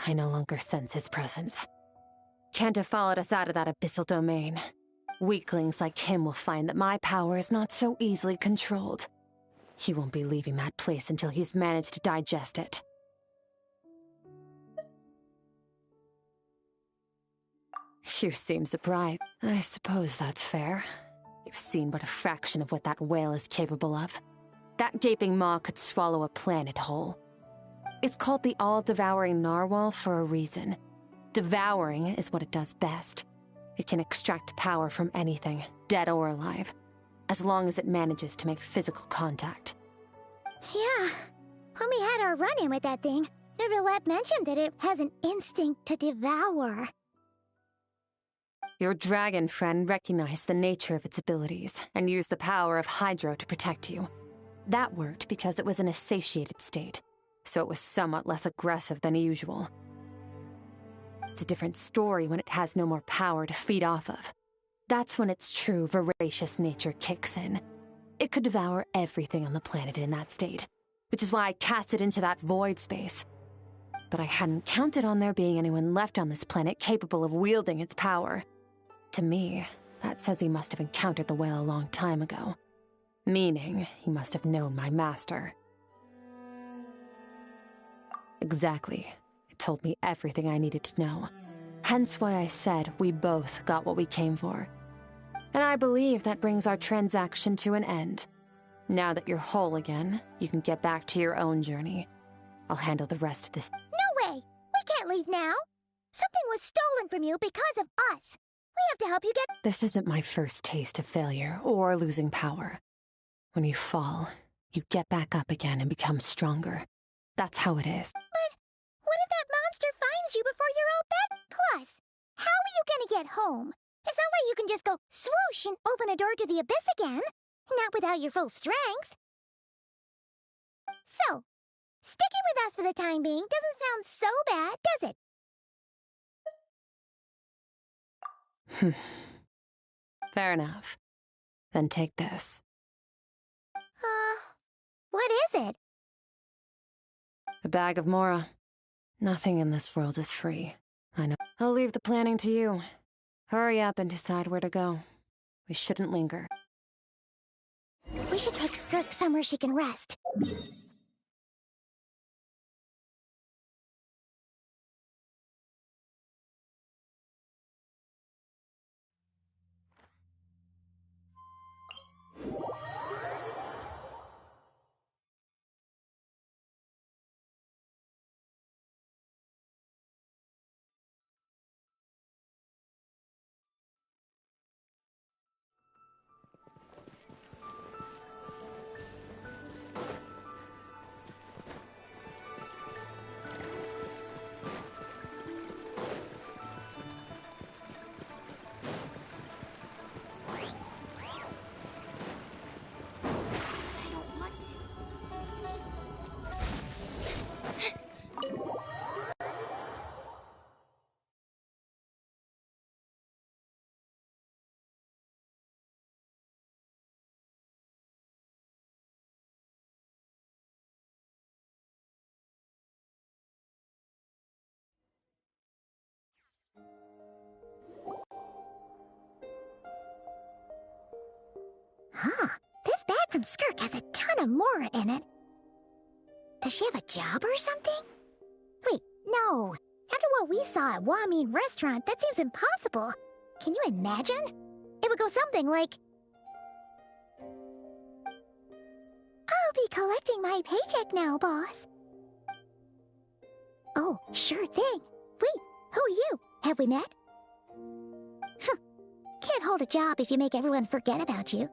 I no longer sense his presence. Can't have followed us out of that abyssal domain. Weaklings like him will find that my power is not so easily controlled. He won't be leaving that place until he's managed to digest it. You seem surprised. I suppose that's fair. You've seen but a fraction of what that whale is capable of. That gaping maw could swallow a planet whole. It's called the all-devouring narwhal for a reason. Devouring is what it does best. It can extract power from anything, dead or alive, as long as it manages to make physical contact. Yeah. When we had our run-in with that thing, Neverlet mentioned that it has an instinct to devour. Your dragon friend recognized the nature of its abilities and used the power of Hydro to protect you. That worked because it was in a satiated state, so it was somewhat less aggressive than usual. It's a different story when it has no more power to feed off of. That's when its true voracious nature kicks in. It could devour everything on the planet in that state, which is why I cast it into that void space. But I hadn't counted on there being anyone left on this planet capable of wielding its power. To me, that says he must have encountered the whale a long time ago. Meaning, he must have known my master. Exactly. It told me everything I needed to know. Hence why I said we both got what we came for. And I believe that brings our transaction to an end. Now that you're whole again, you can get back to your own journey. I'll handle the rest of this. No way! We can't leave now! Something was stolen from you because of us! We have to help you get— This isn't my first taste of failure or losing power. When you fall, you get back up again and become stronger. That's how it is. But what if that monster finds you before you're all back? Plus, how are you gonna get home? It's not like you can just go swoosh and open a door to the abyss again. Not without your full strength. So, sticking with us for the time being doesn't sound so bad, does it? Fair enough. Then take this. What is it? A bag of Mora. Nothing in this world is free. I know. I'll leave the planning to you. Hurry up and decide where to go. We shouldn't linger. We should take Skirk somewhere she can rest. Huh. This bag from Skirk has a ton of Mora in it. Does she have a job or something? Wait, no. After what we saw at Wamin Restaurant, that seems impossible. Can you imagine? It would go something like... I'll be collecting my paycheck now, boss. Oh, sure thing. Wait, who are you? Have we met? Huh. Can't hold a job if you make everyone forget about you.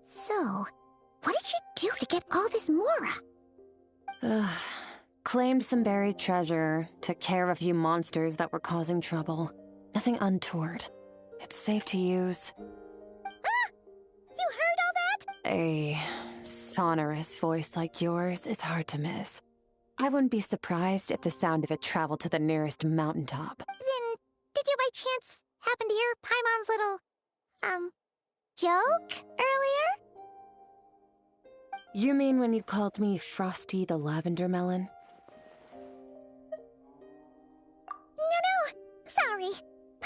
So, what did she do to get all this Mora? Claimed some buried treasure, took care of a few monsters that were causing trouble. Nothing untoward. It's safe to use. Ah! You heard all that? A sonorous voice like yours is hard to miss. I wouldn't be surprised if the sound of it traveled to the nearest mountaintop. Then, did you by chance happen to hear Paimon's little, joke earlier? You mean when you called me Frosty the Lavender Melon?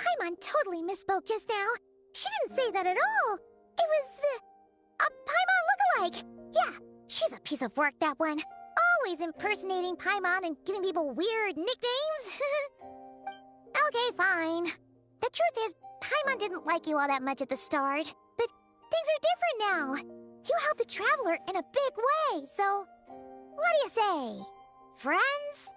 Paimon totally misspoke just now. She didn't say that at all. It was, a Paimon lookalike. Yeah, she's a piece of work, that one. Always impersonating Paimon and giving people weird nicknames. Okay, fine. The truth is, Paimon didn't like you all that much at the start. But things are different now. You helped the Traveler in a big way, so... What do you say? Friends?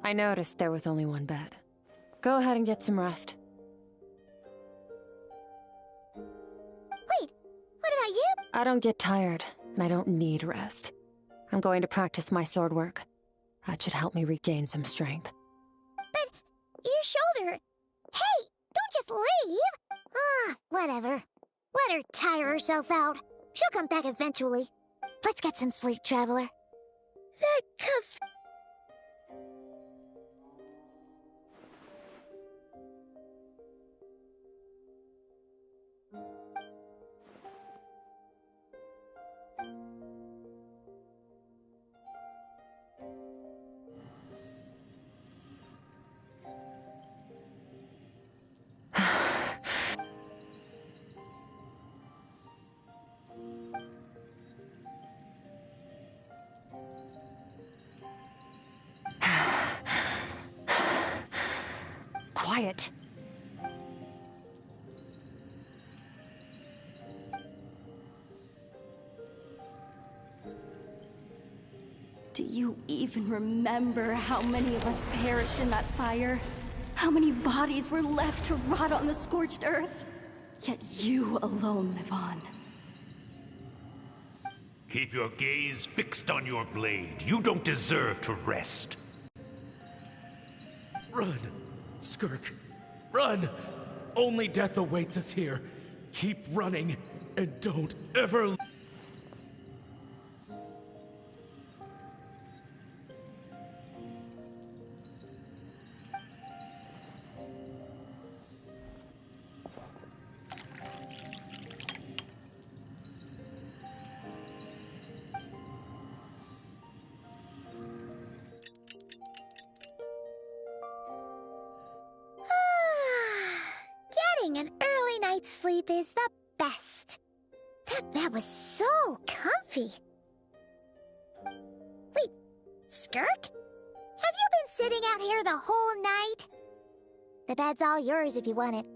I noticed there was only one bed. Go ahead and get some rest. Wait, what about you? I don't get tired, and I don't need rest. I'm going to practice my sword work. That should help me regain some strength. But your shoulder... Hey, don't just leave! Whatever. Let her tire herself out. She'll come back eventually. Let's get some sleep, Traveler. That cuff... Quiet. Do you even remember how many of us perished in that fire? How many bodies were left to rot on the scorched earth? Yet you alone live on. Keep your gaze fixed on your blade. You don't deserve to rest. Run, Skirk. Run! Only death awaits us here. Keep running, and don't ever... Getting an early night's sleep is the best. That bed was so comfy. Wait, Skirk? Have you been sitting out here the whole night? The bed's all yours if you want it.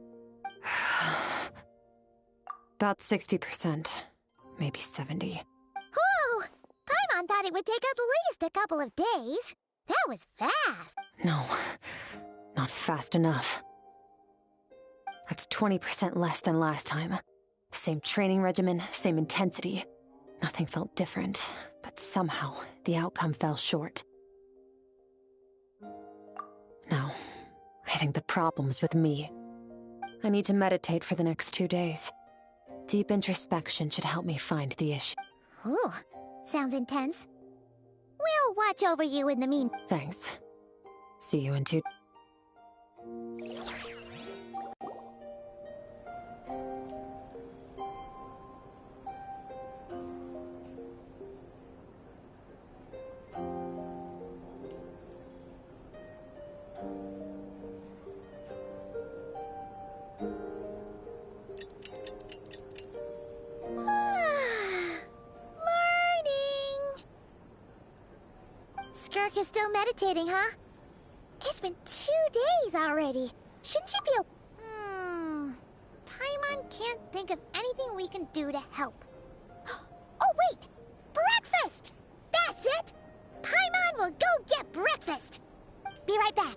About 60%. Maybe 70. Whew! Paimon thought it would take at least a couple of days. That was fast. No, not fast enough. That's 20% less than last time. Same training regimen, same intensity. Nothing felt different, but somehow the outcome fell short. No, I think the problem's with me. I need to meditate for the next 2 days. Deep introspection should help me find the issue. Ooh, sounds intense. We'll watch over you in the mean... Thanks. See you in 2... Skirk is still meditating, huh? It's been 2 days already. Shouldn't she be Paimon can't think of anything we can do to help. Oh, wait! Breakfast! That's it! Paimon will go get breakfast! Be right back.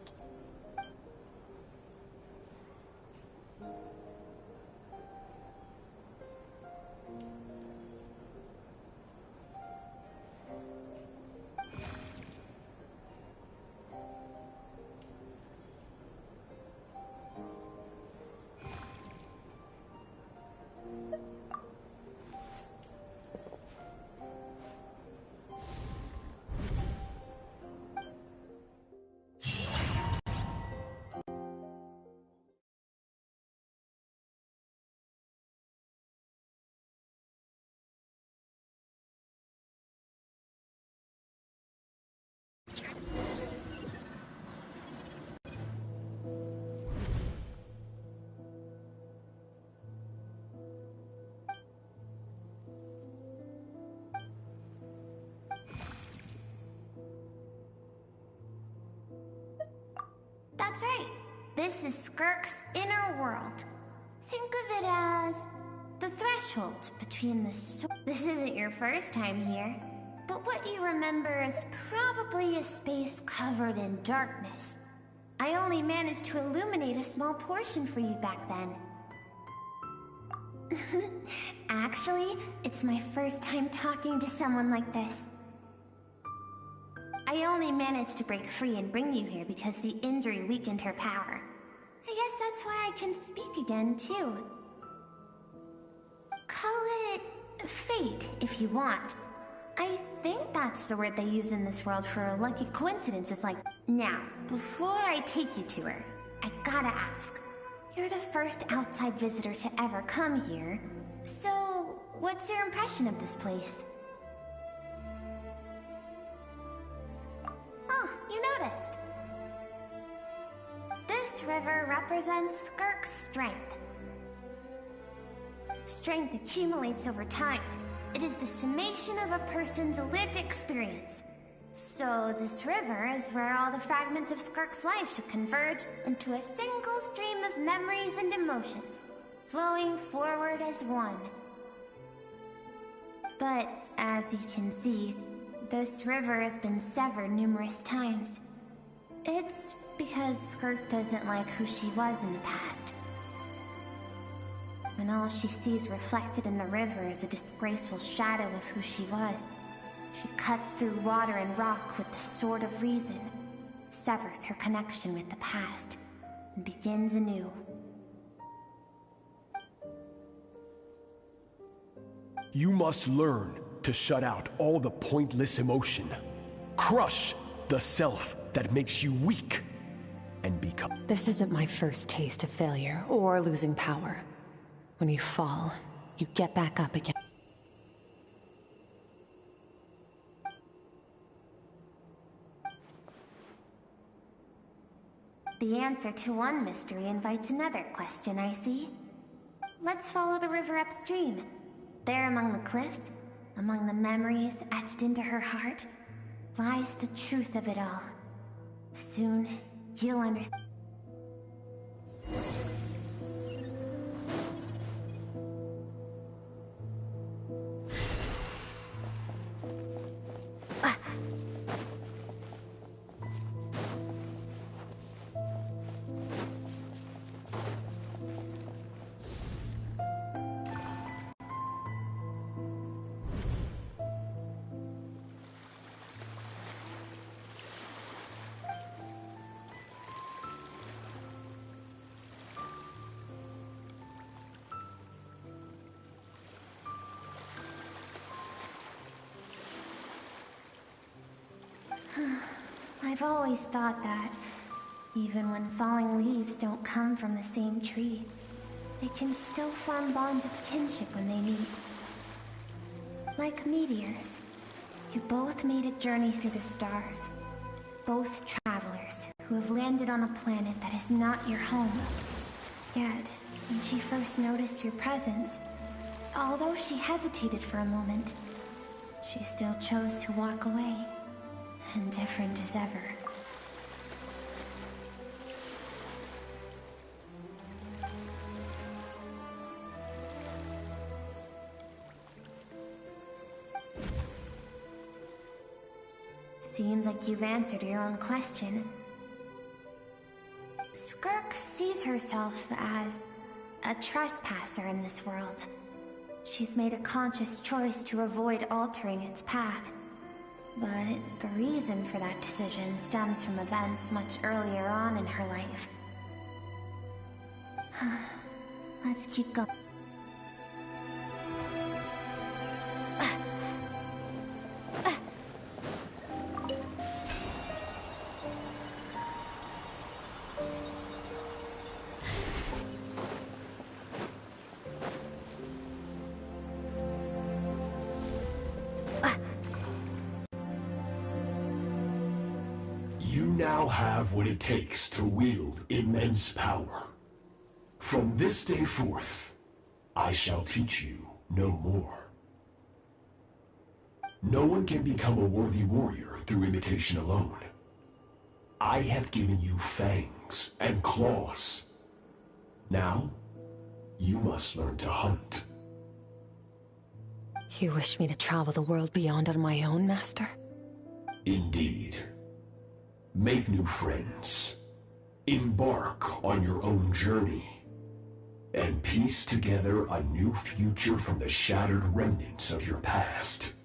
That's right. This is Skirk's inner world. Think of it as the threshold between the This isn't your first time here, but what you remember is probably a space covered in darkness. I only managed to illuminate a small portion for you back then. Actually, it's my first time talking to someone like this. I only managed to break free and bring you here because the injury weakened her power. I guess that's why I can speak again, too. Call it fate, if you want. I think that's the word they use in this world for lucky coincidences like... Now, before I take you to her, I gotta ask. You're the first outside visitor to ever come here, so what's your impression of this place? Oh, you noticed. This river represents Skirk's strength. Strength accumulates over time. It is the summation of a person's lived experience. So this river is where all the fragments of Skirk's life should converge into a single stream of memories and emotions, flowing forward as one. But as you can see, this river has been severed numerous times. It's because Skirk doesn't like who she was in the past. And all she sees reflected in the river is a disgraceful shadow of who she was. She cuts through water and rock with the sword of reason, severs her connection with the past, and begins anew. You must learn to shut out all the pointless emotion. Crush the self that makes you weak, and become... This isn't my first taste of failure or losing power. When you fall, you get back up again. The answer to one mystery invites another question, I see. Let's follow the river upstream. There among the cliffs, among the memories etched into her heart, lies the truth of it all. Soon, you'll understand. I've always thought that, even when falling leaves don't come from the same tree, they can still form bonds of kinship when they meet. Like meteors, you both made a journey through the stars. Both travelers who have landed on a planet that is not your home. Yet, when she first noticed your presence, although she hesitated for a moment, she still chose to walk away. Indifferent as ever. Seems like you've answered your own question. Skirk sees herself as a trespasser in this world. She's made a conscious choice to avoid altering its path. But the reason for that decision stems from events much earlier on in her life. Let's keep going. You now have what it takes to wield immense power. From this day forth, I shall teach you no more. No one can become a worthy warrior through imitation alone. I have given you fangs and claws. Now, you must learn to hunt. You wish me to travel the world beyond on my own, Master? Indeed. Make new friends. Embark on your own journey. And piece together a new future from the shattered remnants of your past.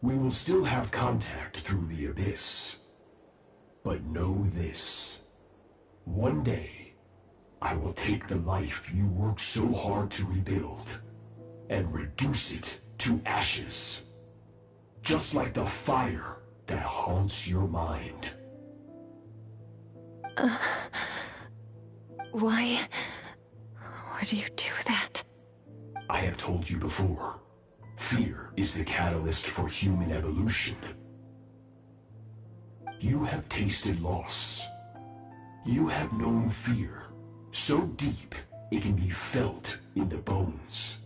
We will still have contact through the abyss. But know this. One day, I will take the life you worked so hard to rebuild and reduce it to ashes. Just like the fire that haunts your mind. Why would you do that? I have told you before, fear is the catalyst for human evolution. You have tasted loss. You have known fear, so deep it can be felt in the bones.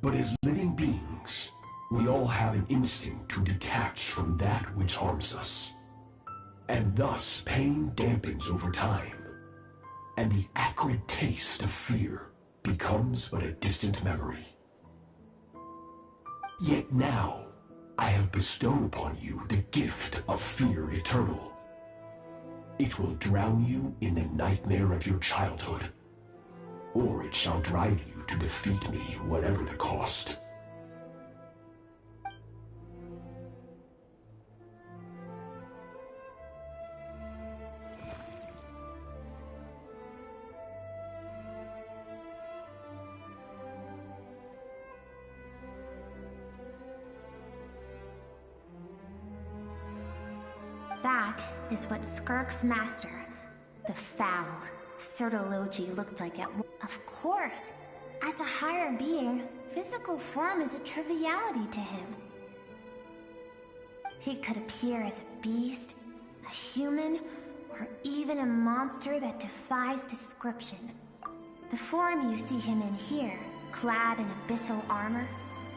But as living beings, we all have an instinct to detach from that which harms us. And thus pain dampens over time, and the acrid taste of fear becomes but a distant memory. Yet now, I have bestowed upon you the gift of fear eternal. It will drown you in the nightmare of your childhood, or it shall drive you to defeat me, whatever the cost. That is what Skirk's master, the foul Sertologi, looked like at one. Of course, as a higher being, physical form is a triviality to him. He could appear as a beast, a human, or even a monster that defies description. The form you see him in here, clad in abyssal armor,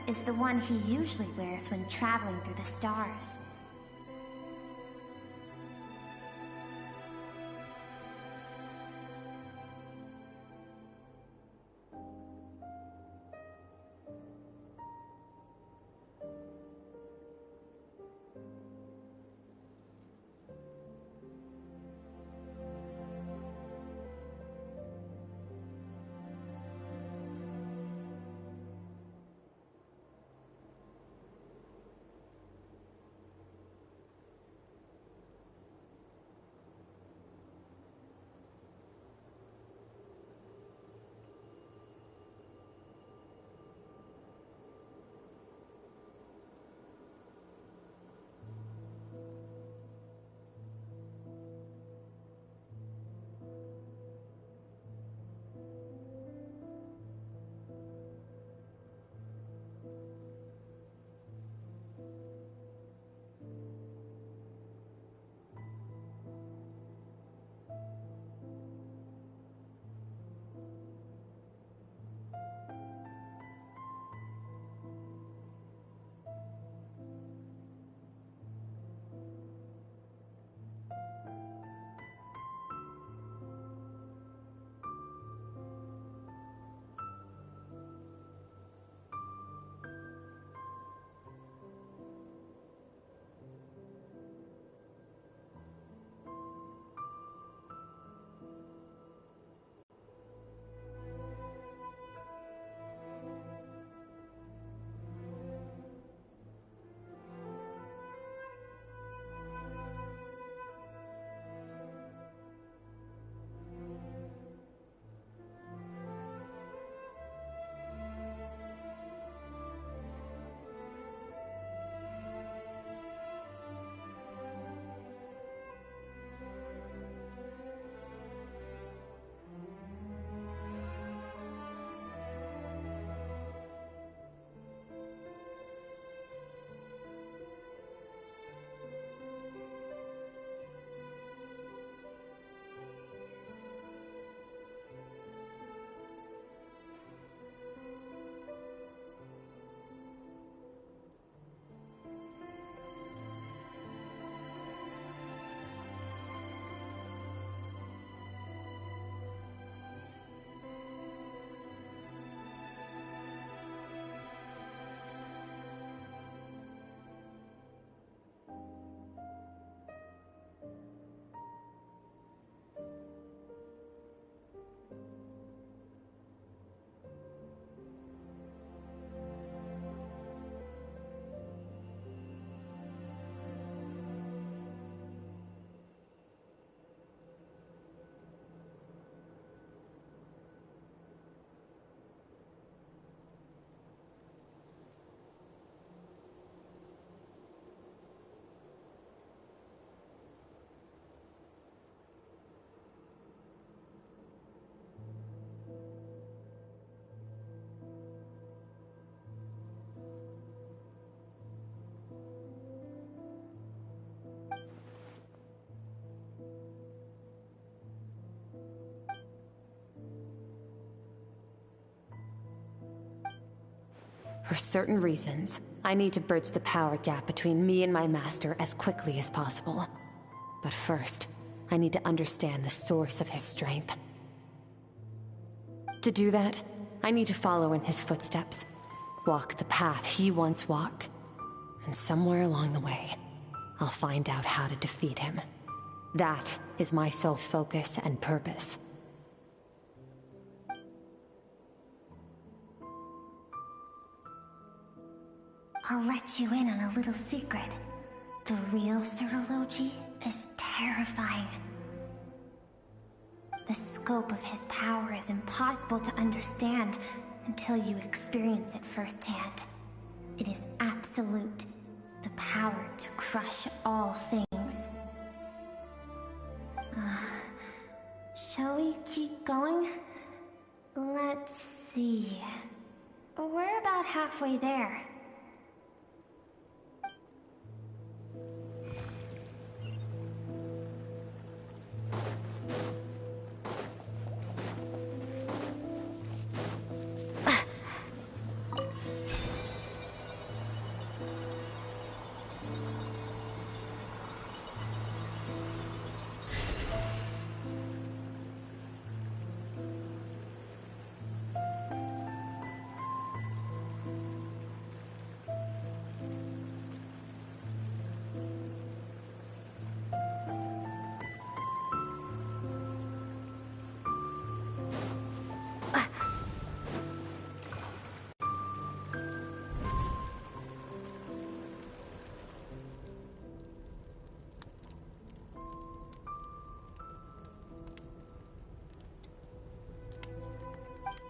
is the one he usually wears when traveling through the stars. For certain reasons, I need to bridge the power gap between me and my master as quickly as possible. But first, I need to understand the source of his strength. To do that, I need to follow in his footsteps, walk the path he once walked, and somewhere along the way, I'll find out how to defeat him. That is my sole focus and purpose. I'll let you in on a little secret. The real Surtology is terrifying. The scope of his power is impossible to understand until you experience it firsthand. It is absolute. The power to crush all things. Shall we keep going? Let's see. We're about halfway there.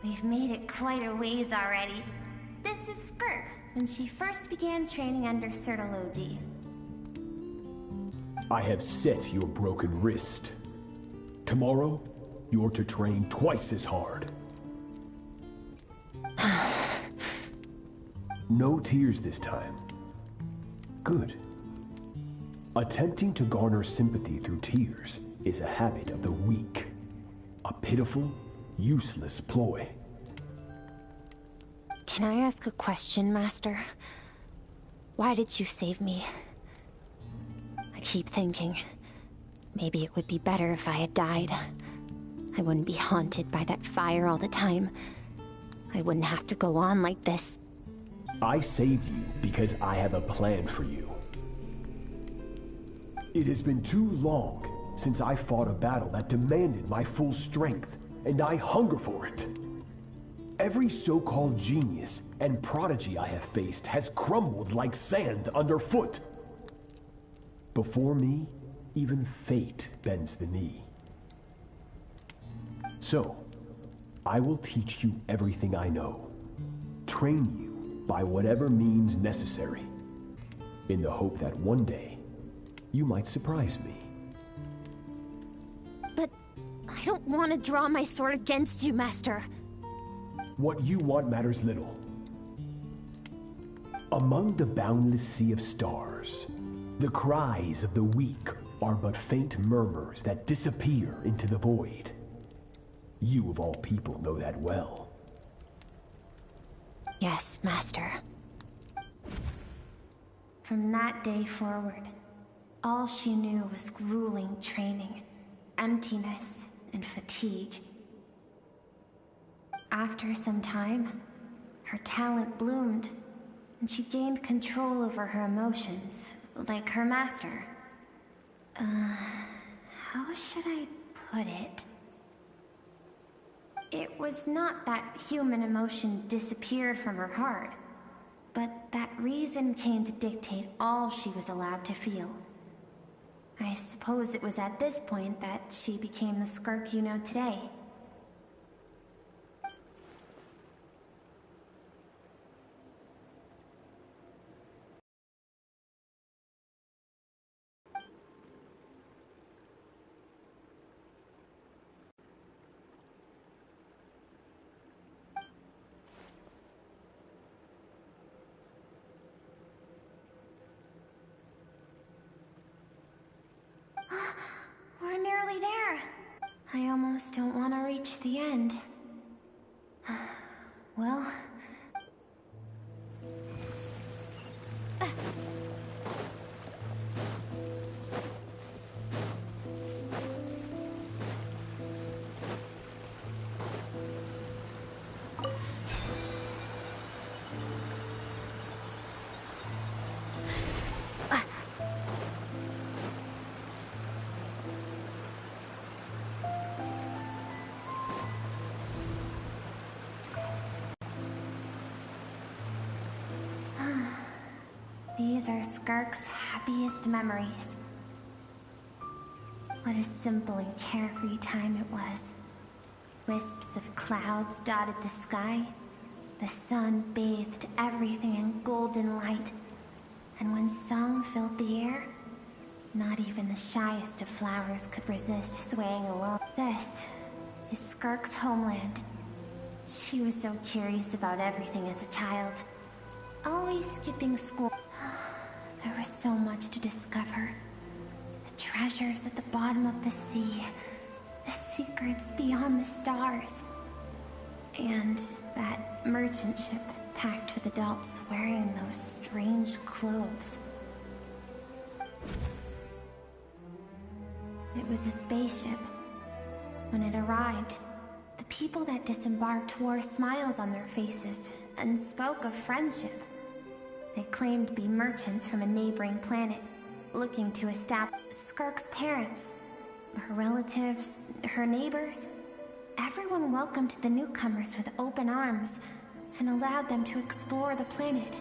We've made it quite a ways already. This is Skirk, when she first began training under Surtology. I have set your broken wrist. Tomorrow, you're to train twice as hard. No tears this time. Good. Attempting to garner sympathy through tears is a habit of the weak. A pitiful, useless ploy. Can I ask a question, Master? Why did you save me? I keep thinking, maybe it would be better if I had died. I wouldn't be haunted by that fire all the time. I wouldn't have to go on like this. I saved you because I have a plan for you. It has been too long since I fought a battle that demanded my full strength, and I hunger for it. Every so-called genius and prodigy I have faced has crumbled like sand underfoot. Before me, even fate bends the knee. So, I will teach you everything I know. Train you by whatever means necessary, in the hope that one day, you might surprise me. But I don't want to draw my sword against you, Master. What you want matters little. Among the boundless sea of stars, the cries of the weak are but faint murmurs that disappear into the void. You of all people know that well. Yes, Master. From that day forward, all she knew was grueling training, emptiness, and fatigue. After some time, her talent bloomed, and she gained control over her emotions, like her master. How should I put it? It was not that human emotion disappeared from her heart, but that reason came to dictate all she was allowed to feel. I suppose it was at this point that she became the Skirk you know today. We're nearly there. I almost don't want to reach the end. Well, These are Skirk's happiest memories. What a simple and carefree time it was. Wisps of clouds dotted the sky. The sun bathed everything in golden light. And when song filled the air, not even the shyest of flowers could resist swaying along. This is Skirk's homeland. She was so curious about everything as a child. Always skipping school. There was so much to discover. The treasures at the bottom of the sea. The secrets beyond the stars. And that merchant ship packed with adults wearing those strange clothes. It was a spaceship. When it arrived, the people that disembarked wore smiles on their faces and spoke of friendship. They claimed to be merchants from a neighboring planet, looking to establish. Skirk's parents, her relatives, her neighbors, everyone welcomed the newcomers with open arms and allowed them to explore the planet.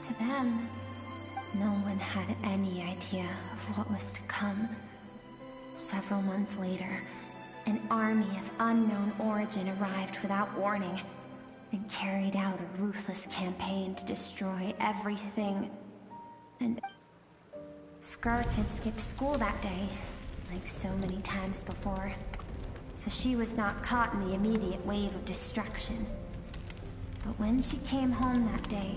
To them, no one had any idea of what was to come. Several months later, an army of unknown origin arrived without warning and carried out a ruthless campaign to destroy everything. And Skirk had skipped school that day, like so many times before, so she was not caught in the immediate wave of destruction. But when she came home that day,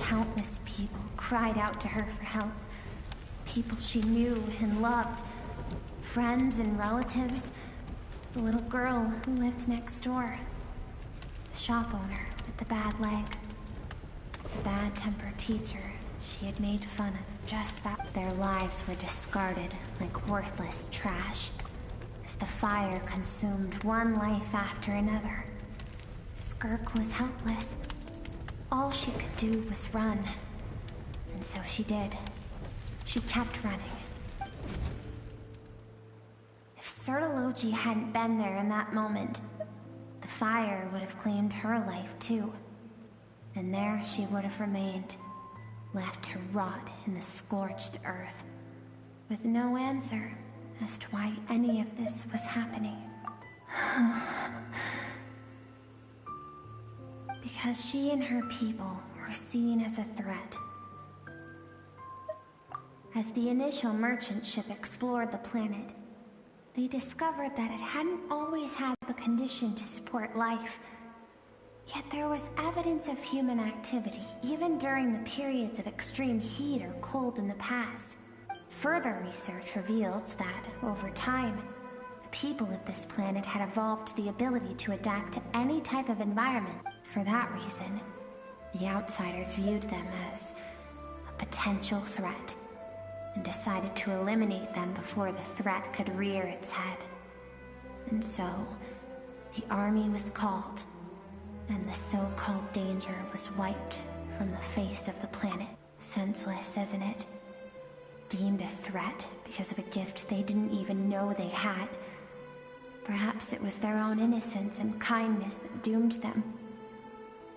countless people cried out to her for help. People she knew and loved, friends and relatives, the little girl who lived next door, the shop owner with the bad leg, the bad-tempered teacher she had made fun of just that. Their lives were discarded like worthless trash as the fire consumed one life after another. Skirk was helpless. All she could do was run. And so she did. She kept running. If Sertology hadn't been there in that moment, the fire would have claimed her life too. And there she would have remained, left to rot in the scorched earth, with no answer as to why any of this was happening. Because she and her people were seen as a threat. As the initial merchant ship explored the planet, they discovered that it hadn't always had the condition to support life. Yet there was evidence of human activity, even during the periods of extreme heat or cold in the past. Further research revealed that, over time, the people of this planet had evolved the ability to adapt to any type of environment. For that reason, the outsiders viewed them as a potential threat, and decided to eliminate them before the threat could rear its head. And so, the army was called, and the so-called danger was wiped from the face of the planet. Senseless, isn't it? Deemed a threat because of a gift they didn't even know they had. Perhaps it was their own innocence and kindness that doomed them.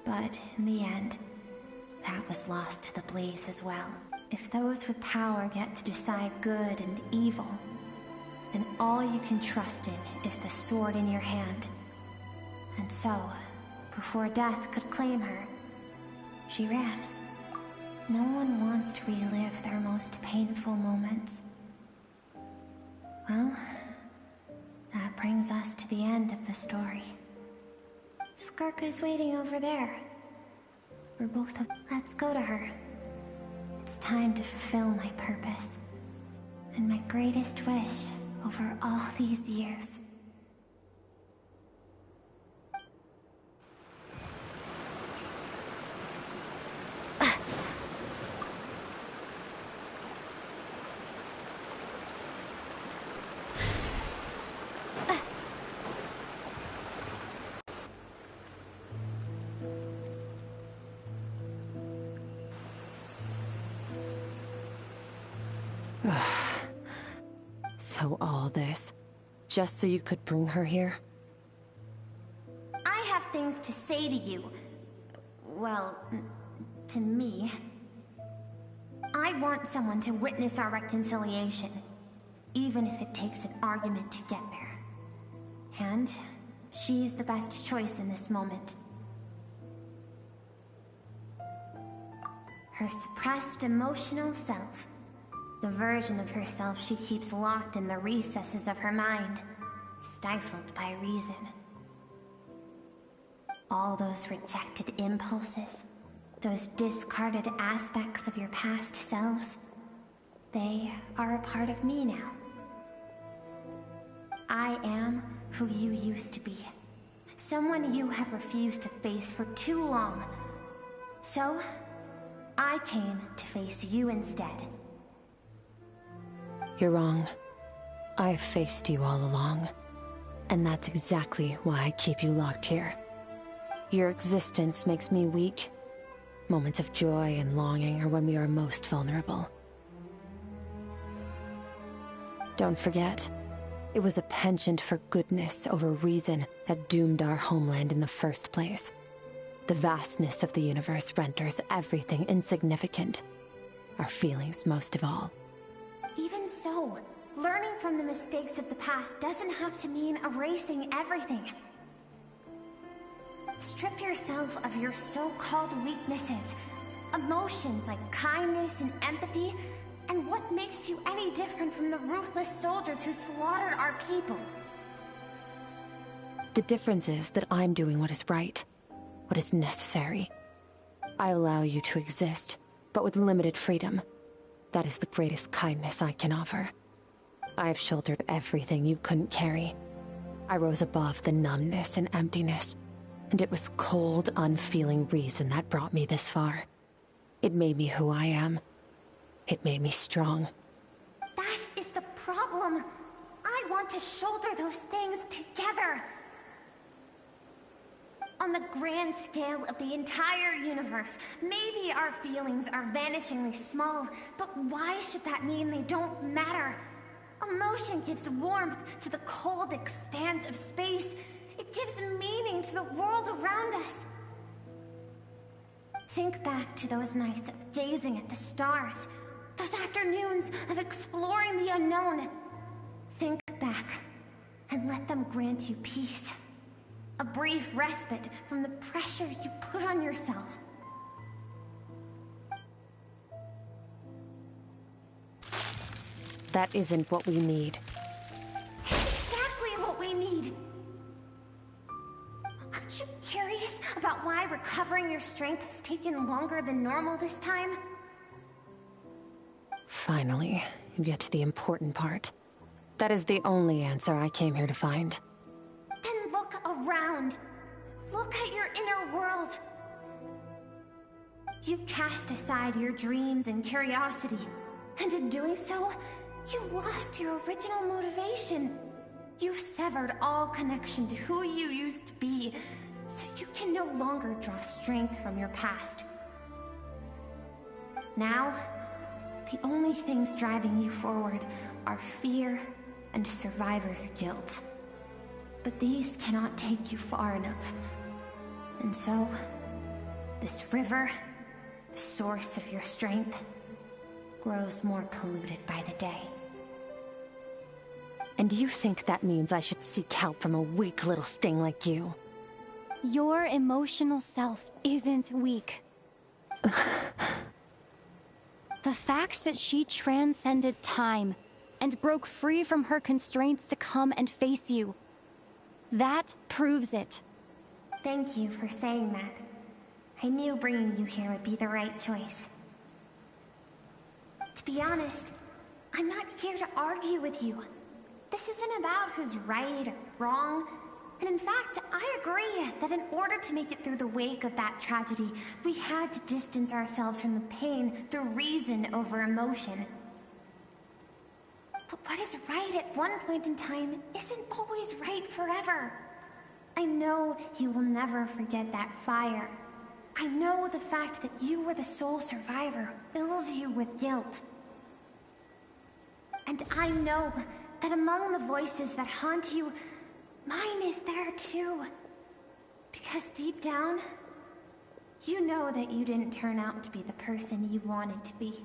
But in the end, that was lost to the blaze as well. If those with power get to decide good and evil, then all you can trust in is the sword in your hand. And so, before death could claim her, she ran. No one wants to relive their most painful moments. Well, that brings us to the end of the story. Skirk is waiting over there. We're both of... Let's go to her. It's time to fulfill my purpose. And my greatest wish over all these years. So all this, just so you could bring her here? I have things to say to you. Well, to me. I want someone to witness our reconciliation, even if it takes an argument to get there. And she is the best choice in this moment. Her suppressed emotional self. The version of herself she keeps locked in the recesses of her mind, stifled by reason. All those rejected impulses, those discarded aspects of your past selves, they are a part of me now. I am who you used to be. Someone you have refused to face for too long. So, I came to face you instead. You're wrong. I've faced you all along. And that's exactly why I keep you locked here. Your existence makes me weak. Moments of joy and longing are when we are most vulnerable. Don't forget, it was a penchant for goodness over reason that doomed our homeland in the first place. The vastness of the universe renders everything insignificant. Our feelings most of all. Even so, learning from the mistakes of the past doesn't have to mean erasing everything. Strip yourself of your so-called weaknesses, emotions like kindness and empathy, and what makes you any different from the ruthless soldiers who slaughtered our people? The difference is that I'm doing what is right, what is necessary. I allow you to exist, but with limited freedom. That is the greatest kindness I can offer. I have shouldered everything you couldn't carry. I rose above the numbness and emptiness, and it was cold, unfeeling reason that brought me this far. It made me who I am. It made me strong. That is the problem. I want to shoulder those things together. On the grand scale of the entire universe, maybe our feelings are vanishingly small, but why should that mean they don't matter? Emotion gives warmth to the cold expanse of space. It gives meaning to the world around us. Think back to those nights of gazing at the stars, those afternoons of exploring the unknown. Think back and let them grant you peace. A brief respite from the pressure you put on yourself. That isn't what we need. It's exactly what we need. Aren't you curious about why recovering your strength has taken longer than normal this time? Finally, you get to the important part. That is the only answer I came here to find. Then look around. Look at your inner world. You cast aside your dreams and curiosity, and in doing so, you lost your original motivation. You severed all connection to who you used to be, so you can no longer draw strength from your past. Now, the only things driving you forward are fear and survivor's guilt. But these cannot take you far enough. And so, this river, the source of your strength, grows more polluted by the day. And do you think that means I should seek help from a weak little thing like you? Your emotional self isn't weak. The fact that she transcended time and broke free from her constraints to come and face you, that proves it. Thank you for saying that. I knew bringing you here would be the right choice. To be honest, I'm not here to argue with you. This isn't about who's right or wrong. And in fact, I agree that in order to make it through the wake of that tragedy, we had to distance ourselves from the pain through reason over emotion. But what is right at one point in time isn't always right forever. I know you will never forget that fire. I know the fact that you were the sole survivor fills you with guilt. And I know that among the voices that haunt you, mine is there too. Because deep down, you know that you didn't turn out to be the person you wanted to be.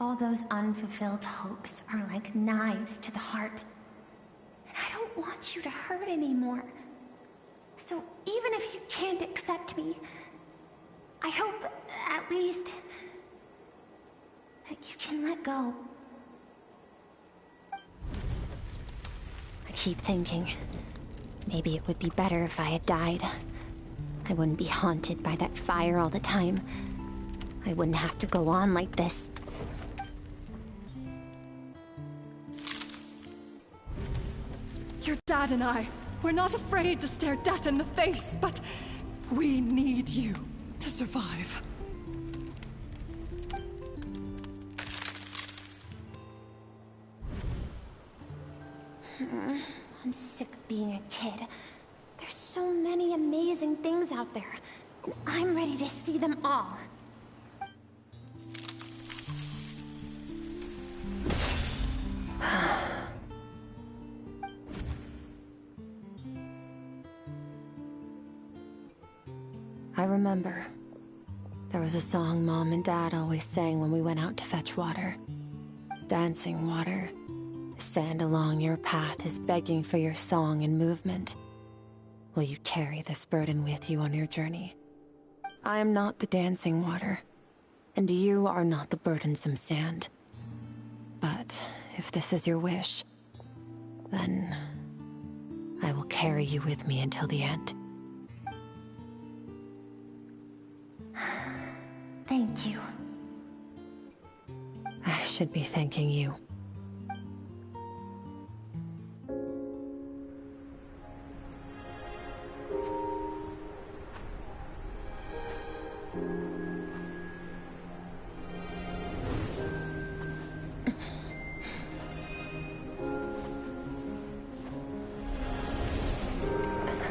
All those unfulfilled hopes are like knives to the heart. And I don't want you to hurt anymore. So even if you can't accept me, I hope, at least, that you can let go. I keep thinking, maybe it would be better if I had died. I wouldn't be haunted by that fire all the time. I wouldn't have to go on like this. Your dad and I, we're not afraid to stare death in the face, but we need you to survive. I'm sick of being a kid. There's so many amazing things out there, and I'm ready to see them all. I remember. There was a song Mom and Dad always sang when we went out to fetch water. Dancing water. The sand along your path is begging for your song and movement. Will you carry this burden with you on your journey? I am not the dancing water, and you are not the burdensome sand. But if this is your wish, then I will carry you with me until the end. Thank you. I should be thanking you.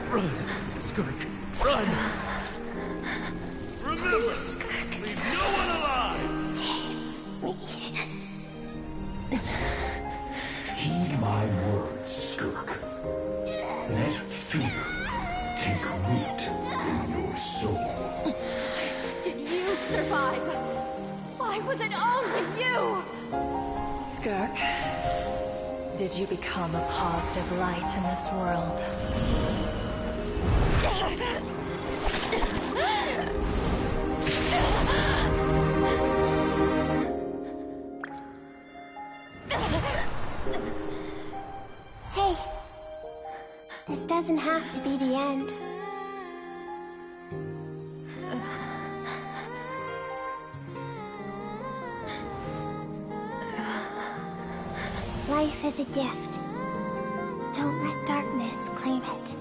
Run, Skirk! Run! Remember, leave no one alive! Heed my words, Skirk. Let fear take root in your soul. Did you survive? Why was it only you? Skirk, did you become a positive light in this world? Hey, this doesn't have to be the end. Life is a gift. Don't let darkness claim it.